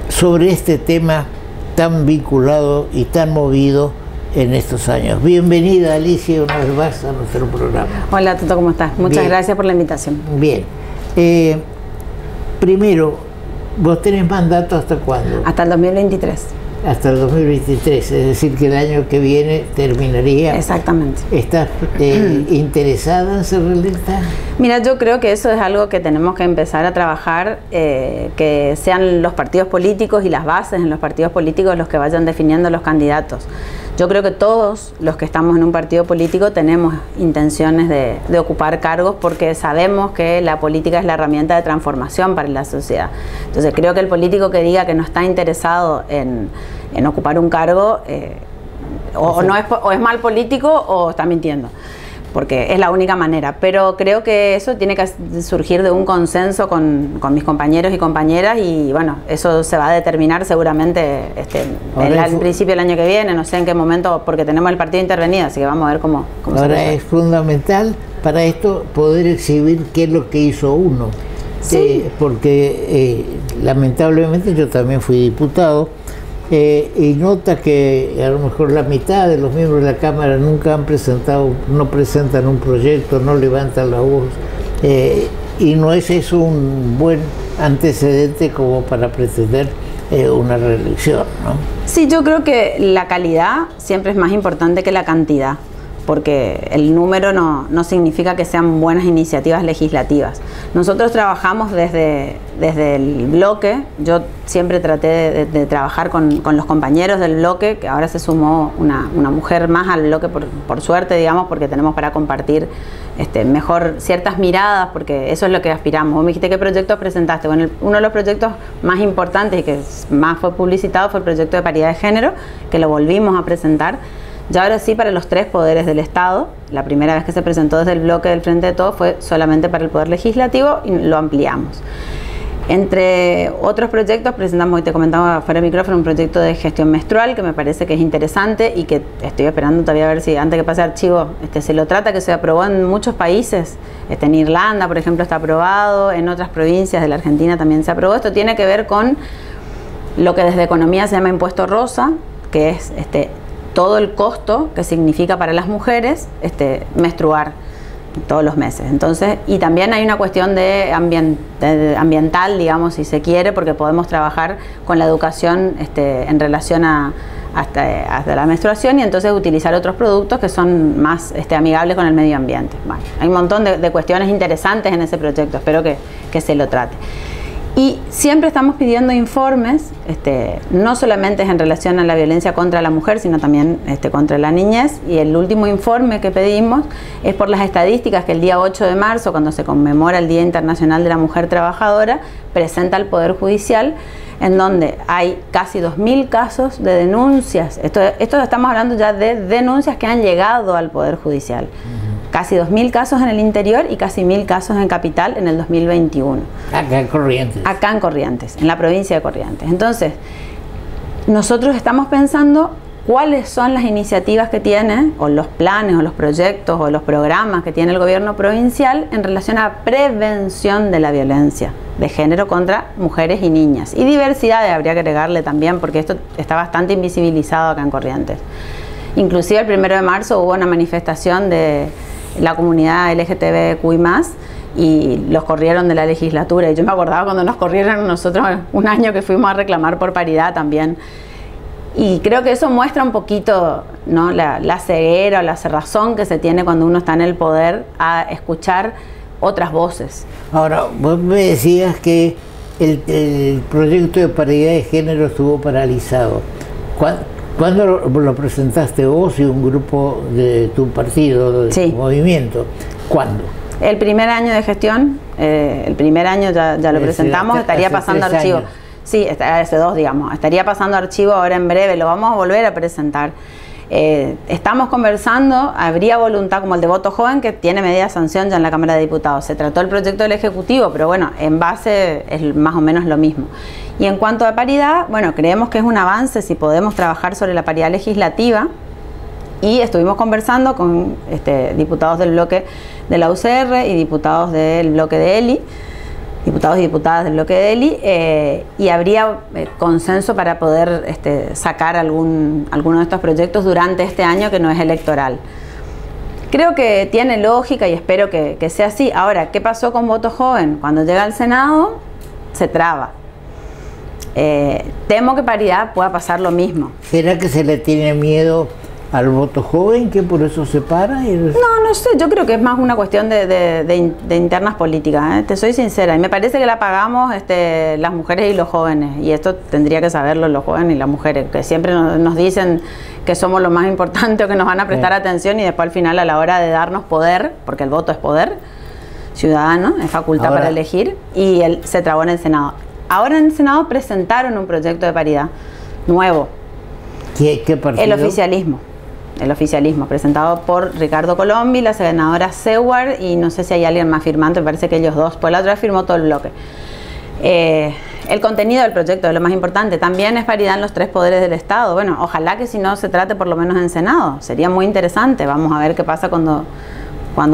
sobre este tema tan vinculado y tan movido en estos años. Bienvenida, Alicia, una vez más a nuestro programa. Hola, Toto, ¿cómo estás? Muchas Bien. Gracias por la invitación. Bien. Primero, ¿vos tenés mandato hasta cuándo? Hasta el 2023. Hasta el 2023, es decir, que el año que viene terminaría. Exactamente. ¿Estás interesada en ser reelecta? Mira, yo creo que eso es algo que tenemos que empezar a trabajar, que sean los partidos políticos y las bases en los partidos políticos los que vayan definiendo los candidatos. Yo creo que todos los que estamos en un partido político tenemos intenciones de ocupar cargos porque sabemos que la política es la herramienta de transformación para la sociedad. Entonces creo que el político que diga que no está interesado en ocupar un cargo o es mal político o está mintiendo, porque es la única manera. Pero creo que eso tiene que surgir de un consenso con mis compañeros y compañeras, y bueno, eso se va a determinar seguramente al principio del año que viene, no sé en qué momento, porque tenemos el partido intervenido, así que vamos a ver cómo se Ahora es fundamental para esto poder exhibir qué es lo que hizo uno. Sí. Porque lamentablemente yo también fui diputado, y nota que a lo mejor la mitad de los miembros de la Cámara nunca han presentado, no presentan un proyecto, no levantan la voz, y no es eso un buen antecedente como para pretender una reelección, ¿no? Sí, yo creo que la calidad siempre es más importante que la cantidad, porque el número no significa que sean buenas iniciativas legislativas. Nosotros trabajamos desde el bloque. Yo siempre traté de trabajar con los compañeros del bloque, que ahora se sumó una mujer más al bloque por suerte, digamos, porque tenemos para compartir mejor ciertas miradas, porque eso es lo que aspiramos. Vos me dijiste qué proyectos presentaste. Bueno, uno de los proyectos más importantes y que más fue publicitado fue el proyecto de paridad de género, que lo volvimos a presentar. Ya ahora sí, para los 3 poderes del Estado. La primera vez que se presentó desde el bloque del Frente de Todos fue solamente para el Poder Legislativo y lo ampliamos. Entre otros proyectos presentamos, hoy te comentaba fuera de micrófono, un proyecto de gestión menstrual que me parece que es interesante y que estoy esperando todavía a ver si antes que pase archivo se lo trata, que se aprobó en muchos países. En Irlanda, por ejemplo, está aprobado, en otras provincias de la Argentina también se aprobó. Esto tiene que ver con lo que desde economía se llama impuesto rosa, que es todo el costo que significa para las mujeres menstruar todos los meses. Entonces, y también hay una cuestión de ambiental, digamos, si se quiere, porque podemos trabajar con la educación en relación hasta la menstruación, y entonces utilizar otros productos que son más amigables con el medio ambiente. Bueno, hay un montón de cuestiones interesantes en ese proyecto, espero que se lo trate. Y siempre estamos pidiendo informes, no solamente es en relación a la violencia contra la mujer, sino también contra la niñez. Y el último informe que pedimos es por las estadísticas que el día 8 de marzo, cuando se conmemora el Día Internacional de la Mujer Trabajadora, presenta al Poder Judicial, en donde hay casi 2.000 casos de denuncias. Esto estamos hablando ya de denuncias que han llegado al Poder Judicial. Casi 2.000 casos en el interior y casi 1.000 casos en Capital en el 2021. Acá en Corrientes. Acá en Corrientes, en la provincia de Corrientes. Entonces, nosotros estamos pensando cuáles son las iniciativas que tiene, o los planes, o los proyectos, o los programas que tiene el gobierno provincial en relación a prevención de la violencia de género contra mujeres y niñas. Y diversidad, habría que agregarle también, porque esto está bastante invisibilizado acá en Corrientes. Inclusive el 1 de marzo hubo una manifestación de la comunidad LGTBQI+, y los corrieron de la legislatura. Y yo me acordaba cuando nos corrieron nosotros un año que fuimos a reclamar por paridad también. Y creo que eso muestra un poquito, ¿no?, la ceguera o la cerrazón que se tiene cuando uno está en el poder a escuchar otras voces. Ahora, vos me decías que el proyecto de paridad de género estuvo paralizado. ¿Cuándo lo presentaste vos y un grupo de tu partido, de tu movimiento? ¿Cuándo? El primer año de gestión, el primer año ya lo presentamos, estaría pasando archivo. Años. Sí, hace 2, digamos. Estaría pasando archivo ahora en breve, lo vamos a volver a presentar. Estamos conversando, habría voluntad, como el de voto joven, que tiene medida de sanción ya en la Cámara de Diputados. Se trató el proyecto del Ejecutivo, pero bueno, en base es más o menos lo mismo. Y en cuanto a paridad, bueno, creemos que es un avance si podemos trabajar sobre la paridad legislativa, y estuvimos conversando con diputados del bloque de la UCR y diputados del bloque de ELI, diputados y diputadas del bloque de ELI, y habría consenso para poder sacar alguno de estos proyectos durante este año que no es electoral. Creo que tiene lógica y espero que sea así. Ahora, ¿qué pasó con voto joven? Cuando llega al Senado, se traba. Temo que paridad pueda pasar lo mismo. ¿Será que se le tiene miedo al voto joven que por eso se para? No sé, yo creo que es más una cuestión de internas políticas, ¿eh? Te soy sincera, y me parece que la pagamos las mujeres y los jóvenes, y esto tendría que saberlo los jóvenes y las mujeres, que siempre nos dicen que somos lo más importante o que nos van a prestar atención, y después al final a la hora de darnos poder, porque el voto es poder ciudadano, es facultad para elegir, y él se trabó en el Senado. Ahora en el Senado presentaron un proyecto de paridad nuevo. ¿Qué partido? El oficialismo, presentado por Ricardo Colombi, la senadora Seward, y no sé si hay alguien más firmante, me parece que ellos dos, pues la otra vez firmó todo el bloque. El contenido del proyecto es lo más importante, también es paridad en los 3 poderes del Estado. Bueno, ojalá que si no se trate por lo menos en Senado, sería muy interesante, vamos a ver qué pasa cuando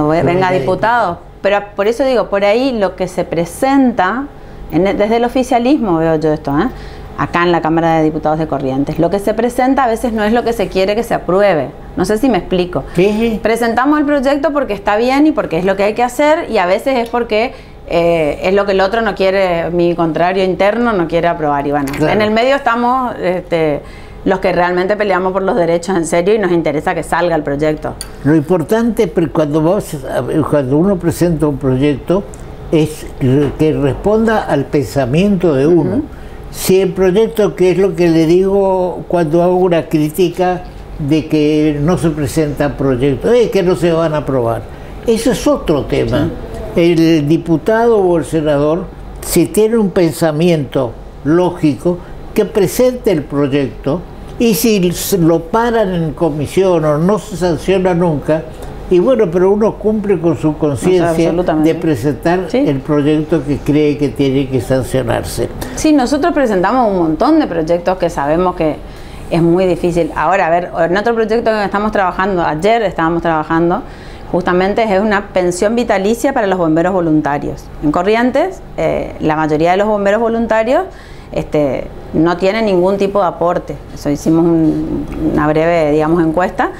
venga diputado. Pero por eso digo, por ahí lo que se presenta, desde el oficialismo veo yo esto, acá en la Cámara de Diputados de Corrientes. Lo que se presenta a veces no es lo que se quiere que se apruebe. No sé si me explico. ¿Qué? Presentamos el proyecto porque está bien y porque es lo que hay que hacer, y a veces es porque es lo que el otro no quiere, mi contrario interno no quiere aprobar. Y bueno, en el medio estamos los que realmente peleamos por los derechos en serio y nos interesa que salga el proyecto. Lo importante cuando uno presenta un proyecto es que responda al pensamiento de uno. Si el proyecto, que es lo que le digo cuando hago una crítica de que no se presentan proyectos, que no se van a aprobar, ese es otro tema. Sí. El diputado o el senador, si tiene un pensamiento lógico, que presente el proyecto, y si lo paran en comisión o no se sanciona nunca, y bueno, pero uno cumple con su conciencia de presentar el proyecto que cree que tiene que sancionarse. Sí, nosotros presentamos un montón de proyectos que sabemos que es muy difícil. Ahora, a ver, en otro proyecto que estamos trabajando, ayer estábamos trabajando, justamente es una pensión vitalicia para los bomberos voluntarios. En Corrientes, la mayoría de los bomberos voluntarios no tienen ningún tipo de aporte. Eso hicimos una breve, digamos, encuesta,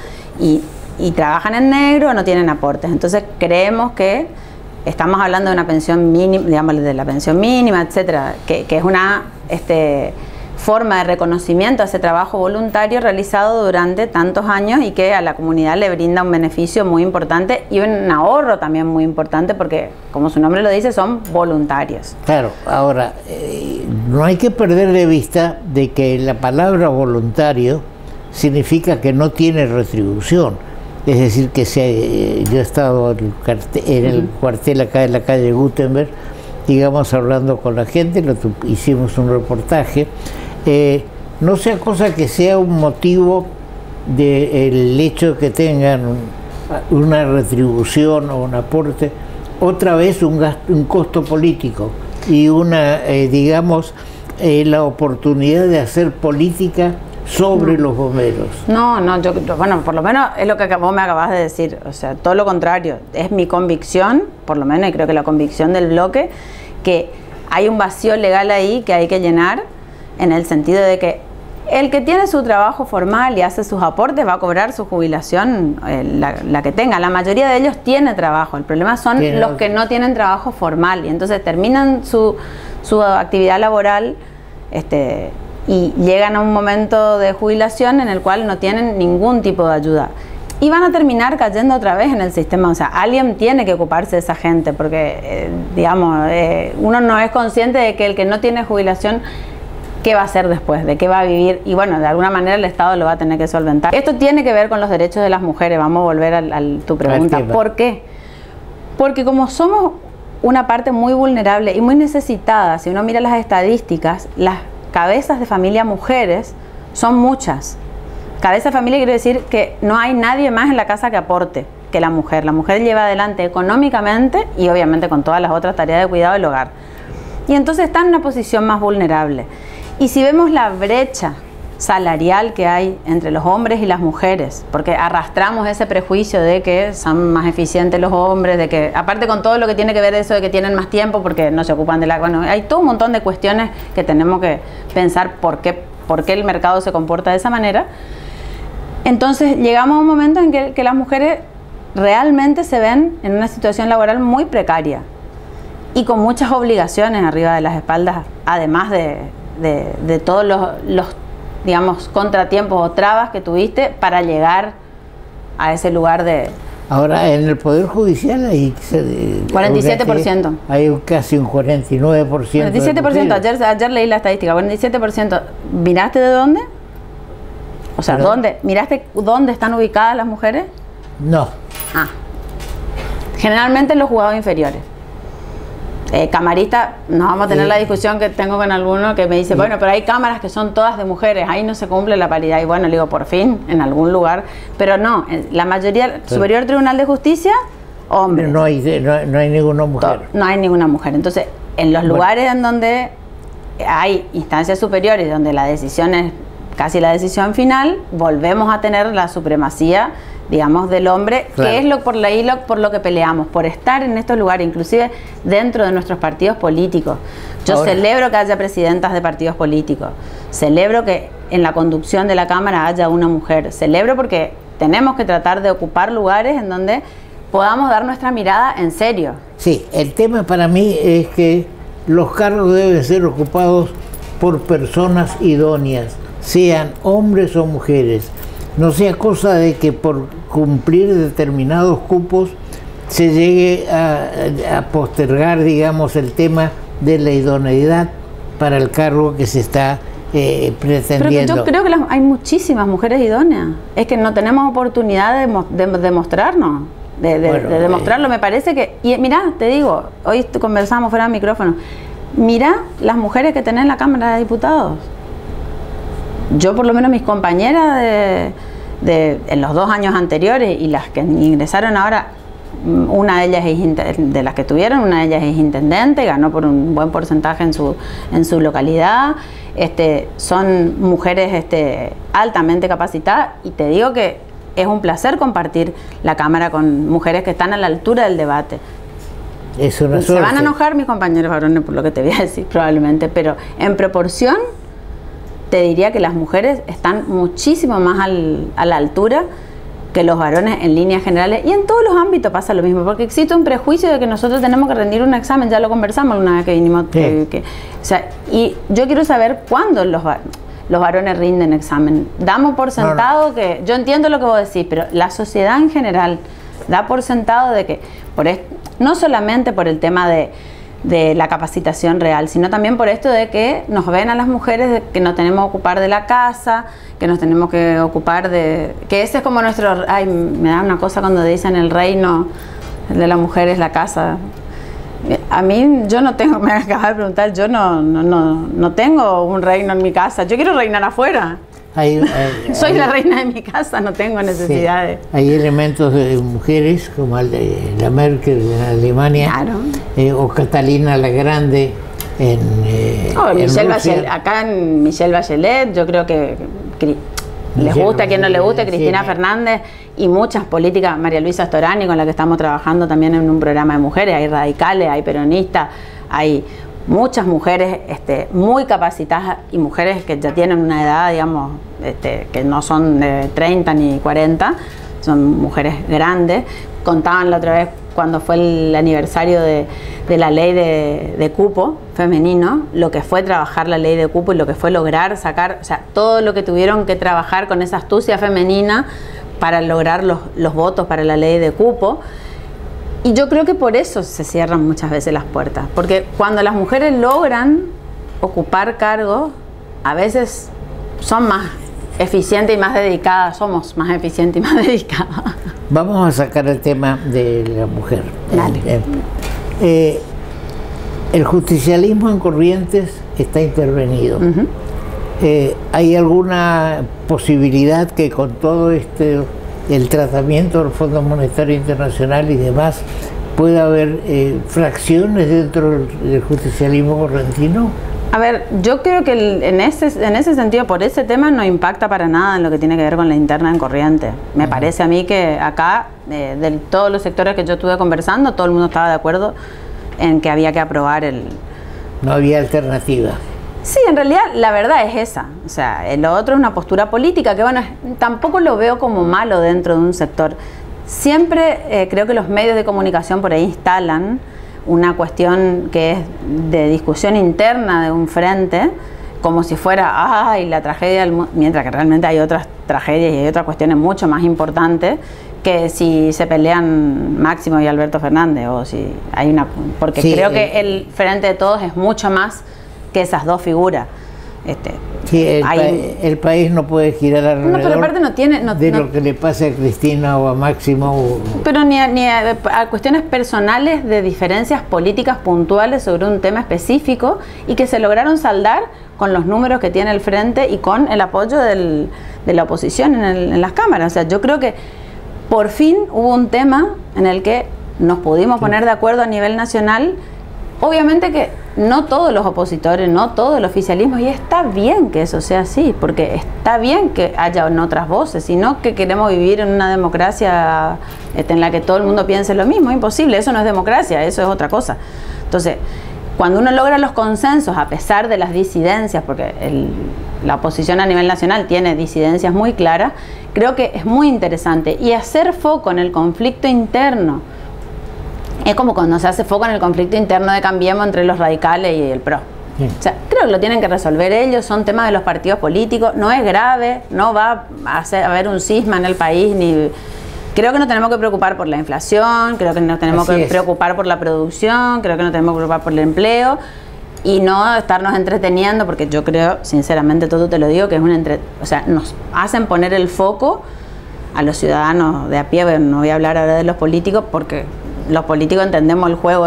y trabajan en negro, no tienen aportes. Entonces creemos que estamos hablando de una pensión mínima, digamos, de la pensión mínima, etcétera, que es una forma de reconocimiento a ese trabajo voluntario realizado durante tantos años y que a la comunidad le brinda un beneficio muy importante y un ahorro también muy importante, porque como su nombre lo dice, son voluntarios. Claro, ahora no hay que perder de vista de que la palabra voluntario significa que no tiene retribución. Es decir, que yo he estado en el cuartel acá en la calle Gutenberg, digamos, hablando con la gente, hicimos un reportaje. No sea cosa que sea un motivo del hecho de que tengan una retribución o un aporte, otra vez un costo político y digamos, la oportunidad de hacer política sobre los bomberos. No, bueno, por lo menos es lo que vos me acabas de decir, o sea, todo lo contrario, es mi convicción, por lo menos, y creo que la convicción del bloque, que hay un vacío legal ahí que hay que llenar, en el sentido de que el que tiene su trabajo formal y hace sus aportes va a cobrar su jubilación, la que tenga. La mayoría de ellos tiene trabajo, el problema son los que no tienen trabajo formal, y entonces terminan su actividad laboral, y llegan a un momento de jubilación en el cual no tienen ningún tipo de ayuda. Y van a terminar cayendo otra vez en el sistema. O sea, alguien tiene que ocuparse de esa gente, porque, digamos, uno no es consciente de que el que no tiene jubilación, ¿qué va a hacer después? ¿De qué va a vivir? Y bueno, de alguna manera el Estado lo va a tener que solventar. Esto tiene que ver con los derechos de las mujeres. Vamos a volver a tu pregunta. ¿Por qué? Porque como somos una parte muy vulnerable y muy necesitada, si uno mira las estadísticas, las cabezas de familia mujeres son muchas. Cabeza de familia quiere decir que no hay nadie más en la casa que aporte que la mujer. La mujer lleva adelante económicamente y obviamente con todas las otras tareas de cuidado del hogar. Y entonces está en una posición más vulnerable. Y si vemos la brecha salarial que hay entre los hombres y las mujeres, porque arrastramos ese prejuicio de que son más eficientes los hombres, de que, aparte con todo lo que tiene que ver eso de que tienen más tiempo porque no se ocupan de la... Bueno, hay todo un montón de cuestiones que tenemos que pensar por qué el mercado se comporta de esa manera. Entonces llegamos a un momento en que las mujeres realmente se ven en una situación laboral muy precaria y con muchas obligaciones arriba de las espaldas, además de todos los digamos, contratiempos o trabas que tuviste para llegar a ese lugar de... Ahora, en el Poder Judicial hay 47%. Hay casi un 49%. 47%, ayer leí la estadística, 47%. ¿Miraste de dónde? O sea, ¿dónde? ¿Miraste dónde están ubicadas las mujeres? No. Ah. Generalmente en los juzgados inferiores. Camarista, nos vamos a tener la discusión que tengo con alguno que me dice, bueno, pero hay cámaras que son todas de mujeres, ahí no se cumple la paridad. Y bueno, le digo, por fin, en algún lugar. Pero no, la mayoría, Superior Tribunal de Justicia, hombres. No hay ninguna mujer. No hay ninguna mujer. Entonces, en los lugares en donde hay instancias superiores, donde la decisión es casi la decisión final, volvemos a tener la supremacía, digamos, del hombre, claro, que es por lo que peleamos, por estar en estos lugares, inclusive dentro de nuestros partidos políticos. Yo celebro que haya presidentas de partidos políticos, celebro que en la conducción de la Cámara haya una mujer, celebro porque tenemos que tratar de ocupar lugares en donde podamos dar nuestra mirada en serio. Sí, el tema para mí es que los cargos deben ser ocupados por personas idóneas, sean hombres o mujeres. No sea cosa de que por cumplir determinados cupos se llegue a postergar, digamos, el tema de la idoneidad para el cargo que se está pretendiendo. Pero yo creo que hay muchísimas mujeres idóneas. Es que no tenemos oportunidad de demostrarnos, de demostrarlo. Me parece que... Y mirá, te digo, hoy conversamos fuera del micrófono. Mirá las mujeres que tenés en la Cámara de Diputados. Yo, por lo menos, mis compañeras en los 2 años anteriores y las que ingresaron ahora, una de ellas de las que tuvieron, una de ellas es intendente, ganó por un buen porcentaje en su localidad. Son mujeres altamente capacitadas, y te digo que es un placer compartir la Cámara con mujeres que están a la altura del debate. Es una Se van a enojar mis compañeros varones por lo que te voy a decir probablemente, pero en proporción te diría que las mujeres están muchísimo más a la altura que los varones en líneas generales, y en todos los ámbitos pasa lo mismo, porque existe un prejuicio de que nosotros tenemos que rendir un examen. Ya lo conversamos una vez que vinimos, sí. O sea, y yo quiero saber cuándo los varones rinden examen. Damos por sentado que, yo entiendo lo que vos decís, pero la sociedad en general da por sentado de que, no solamente por el tema de la capacitación real, sino también por esto de que nos ven a las mujeres de que nos tenemos que ocupar de la casa, que nos tenemos que ocupar de... que ese es como nuestro... Ay, me da una cosa cuando dicen el reino de la mujer es la casa. A mí, yo no tengo... Me acabas de preguntar, yo no tengo un reino en mi casa. Yo quiero reinar afuera. Soy la reina de mi casa, no tengo necesidad de... Hay elementos de mujeres como el de la Merkel en Alemania, claro, o Catalina la Grande en Rusia. Acá en Michelle Bachelet, yo creo que les gusta a quien no le guste, Cristina Fernández, y muchas políticas, María Luisa Storani, con la que estamos trabajando también en un programa de mujeres. Hay radicales, hay peronistas, hay muchas mujeres muy capacitadas, y mujeres que ya tienen una edad, digamos, que no son de 30 ni 40, son mujeres grandes. Contaban la otra vez cuando fue el aniversario de la ley de cupo femenino, lo que fue trabajar la ley de cupo y lo que fue lograr sacar, o sea, todo lo que tuvieron que trabajar con esa astucia femenina para lograr los votos para la ley de cupo. Y yo creo que por eso se cierran muchas veces las puertas, porque cuando las mujeres logran ocupar cargos, a veces son más eficientes y más dedicadas, somos más eficientes y más dedicadas. Vamos a sacar el tema de la mujer. Dale. El justicialismo en Corrientes está intervenido. ¿Hay alguna posibilidad que con todo el tratamiento del Fondo Monetario Internacional y demás pueda haber fracciones dentro del justicialismo correntino? A ver, yo creo que en ese sentido, por ese tema, no impacta para nada en lo que tiene que ver con la interna en Corrientes. Me parece a mí que acá, de todos los sectores que yo estuve conversando, todo el mundo estaba de acuerdo en que había que aprobar No había alternativa. Sí, en realidad la verdad es esa. O sea, lo otro es una postura política que, bueno, tampoco lo veo como malo dentro de un sector. Siempre creo que los medios de comunicación por ahí instalan una cuestión que es de discusión interna de un frente, como si fuera, ay, la tragedia del mundo, mientras que realmente hay otras tragedias y hay otras cuestiones mucho más importantes que si se pelean Máximo y Alberto Fernández, o si hay una... Porque sí, creo que el Frente de Todos es mucho más que esas dos figuras. Sí, el país no puede girar alrededor no, pero aparte no tiene, de lo que le pasa a Cristina o a Máximo. Pero ni a cuestiones personales de diferencias políticas puntuales sobre un tema específico y que se lograron saldar con los números que tiene el Frente y con el apoyo de la oposición en las cámaras. O sea, yo creo que por fin hubo un tema en el que nos pudimos poner de acuerdo a nivel nacional. Obviamente que no todos los opositores, no todo el oficialismo, y está bien que eso sea así, porque está bien que haya otras voces, sino que queremos vivir en una democracia en la que todo el mundo piense lo mismo. Es imposible, eso no es democracia, eso es otra cosa. Entonces, cuando uno logra los consensos a pesar de las disidencias, porque la oposición a nivel nacional tiene disidencias muy claras, creo que es muy interesante. Y hacer foco en el conflicto interno, es como cuando se hace foco en el conflicto interno de Cambiemos entre los radicales y el PRO. Sí. O sea, creo que lo tienen que resolver ellos, son temas de los partidos políticos, no es grave, no va a haber un cisma en el país, ni... Creo que nos tenemos que preocupar por la inflación, creo que nos tenemos que preocupar por la producción, creo que nos tenemos que preocupar por el empleo y no estarnos entreteniendo, porque yo creo, sinceramente, todo te lo digo, que es o sea, nos hacen poner el foco a los ciudadanos de a pie. Bueno, no voy a hablar ahora de los políticos porque los políticos entendemos el juego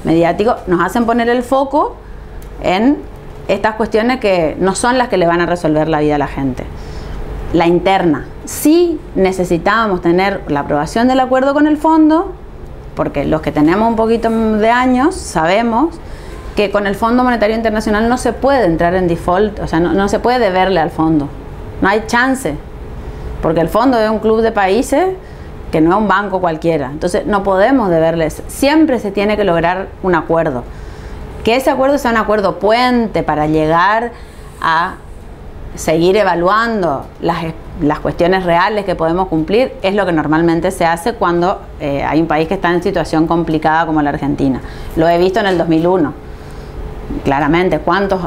mediático, nos hacen poner el foco en estas cuestiones que no son las que le van a resolver la vida a la gente. La interna. Sí necesitábamos tener la aprobación del acuerdo con el fondo, porque los que tenemos un poquito de años sabemos que con el Fondo Monetario Internacional no se puede entrar en default, o sea, no se puede deberle al fondo. No hay chance, porque el fondo es un club de países que no es un banco cualquiera. Entonces no podemos deberles. Siempre se tiene que lograr un acuerdo. Que ese acuerdo sea un acuerdo puente para llegar a seguir evaluando las cuestiones reales que podemos cumplir, es lo que normalmente se hace cuando hay un país que está en situación complicada como la Argentina. Lo he visto en el 2001, claramente. ¿Cuántas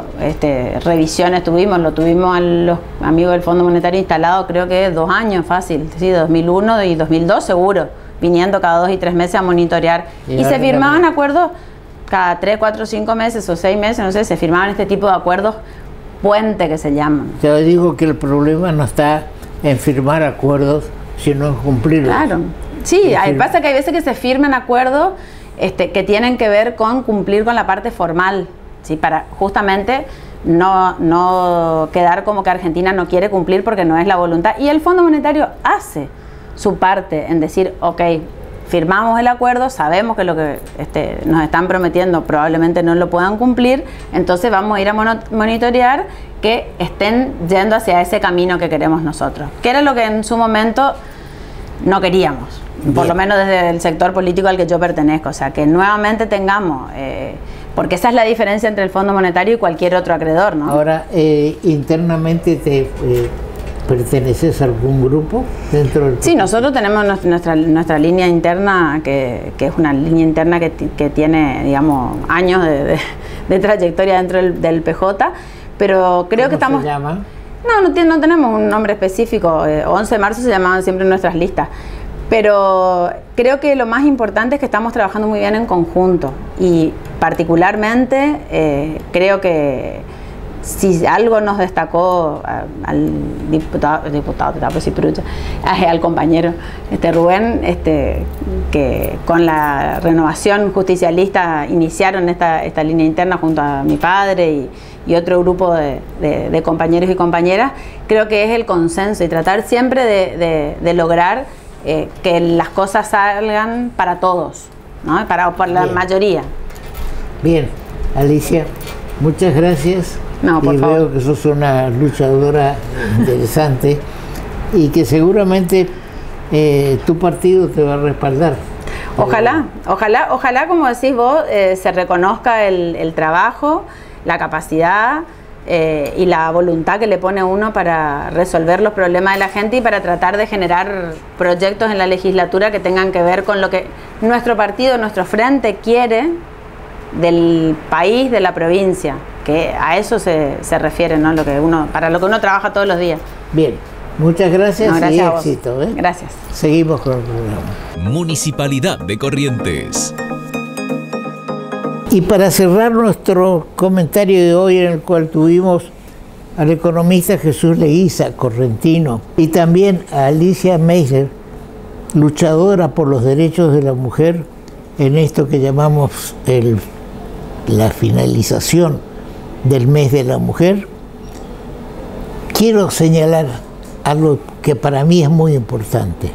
revisiones tuvimos? Lo tuvimos a los amigos del Fondo Monetario instalado, creo que 2 años fácil, sí, 2001 y 2002 seguro, viniendo cada 2 y 3 meses a monitorear. Y se firmaban acuerdos cada 3, 4, 5 meses o 6 meses, no sé, se firmaban este tipo de acuerdos puente que se llaman. Te digo que el problema no está en firmar acuerdos, sino en cumplirlos. Claro, sí, pasa que hay veces que se firman acuerdos que tienen que ver con cumplir con la parte formal, ¿sí? Para justamente no quedar como que Argentina no quiere cumplir porque no es la voluntad. Y el Fondo Monetario hace su parte en decir, ok, firmamos el acuerdo, sabemos que lo que nos están prometiendo probablemente no lo puedan cumplir, entonces vamos a ir a monitorear que estén yendo hacia ese camino que queremos nosotros, que era lo que en su momento no queríamos, por lo menos desde el sector político al que yo pertenezco. O sea, que nuevamente tengamos, porque esa es la diferencia entre el Fondo Monetario y cualquier otro acreedor, ¿no? Ahora, internamente te... ¿perteneces a algún grupo dentro del...? Sí, nosotros tenemos nuestra línea interna, que es una línea interna que tiene, digamos, años de trayectoria dentro del PJ, pero creo que estamos... ¿Cómo se llama? No tenemos un nombre específico. 11 de marzo se llamaban siempre en nuestras listas, pero creo que lo más importante es que estamos trabajando muy bien en conjunto y particularmente creo que si algo nos destacó al al compañero Rubén, que con la renovación justicialista iniciaron esta línea interna junto a mi padre y otro grupo de compañeros y compañeras, creo que es el consenso y tratar siempre de lograr que las cosas salgan para todos, ¿no? Para la mayoría. Bien, Alicia, muchas gracias. No, por favor. Veo que sos una luchadora interesante y que seguramente tu partido te va a respaldar. Ojalá, como decís vos, se reconozca el trabajo, la capacidad y la voluntad que le pone uno para resolver los problemas de la gente y para tratar de generar proyectos en la legislatura que tengan que ver con lo que nuestro partido, nuestro frente quiere del país, de la provincia, que a eso se refiere, ¿no? Para lo que uno trabaja todos los días. Bien, muchas gracias, No, gracias y a vos. éxito. Gracias. Seguimos con el programa. Municipalidad de Corrientes. Y para cerrar nuestro comentario de hoy, en el cual tuvimos al economista Jesús Leguiza, correntino, y también a Alicia Meisler, luchadora por los derechos de la mujer, en esto que llamamos la finalización del mes de la mujer, quiero señalar algo que para mí es muy importante.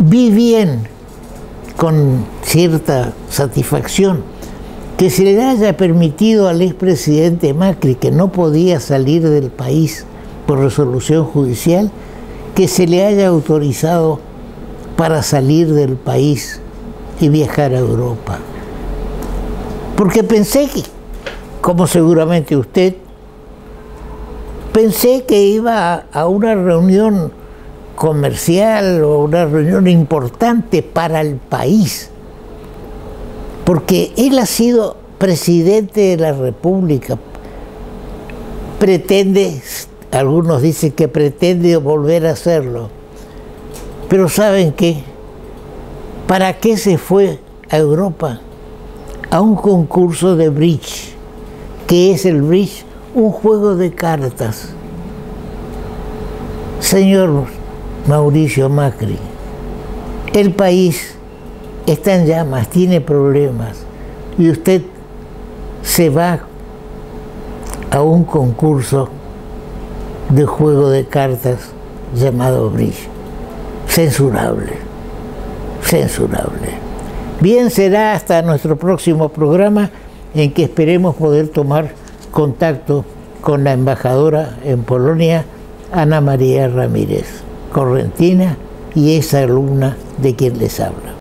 Vi bien, con cierta satisfacción, que se le haya permitido al expresidente Macri, que no podía salir del país por resolución judicial, que se le haya autorizado para salir del país y viajar a Europa. Porque pensé que, como seguramente usted, pensé que iba a una reunión comercial o una reunión importante para el país, porque él ha sido presidente de la República, pretende, algunos dicen que pretende volver a hacerlo, pero ¿saben qué? ¿Para qué se fue a Europa? A un concurso de bridge. ¿Qué es el bridge? Un juego de cartas. Señor Mauricio Macri, el país está en llamas, tiene problemas, y usted se va a un concurso de juego de cartas llamado bridge. Censurable, censurable. Bien, será hasta nuestro próximo programa, en que esperemos poder tomar contacto con la embajadora en Polonia, Ana María Ramírez, correntina, y esa alumna de quien les habla.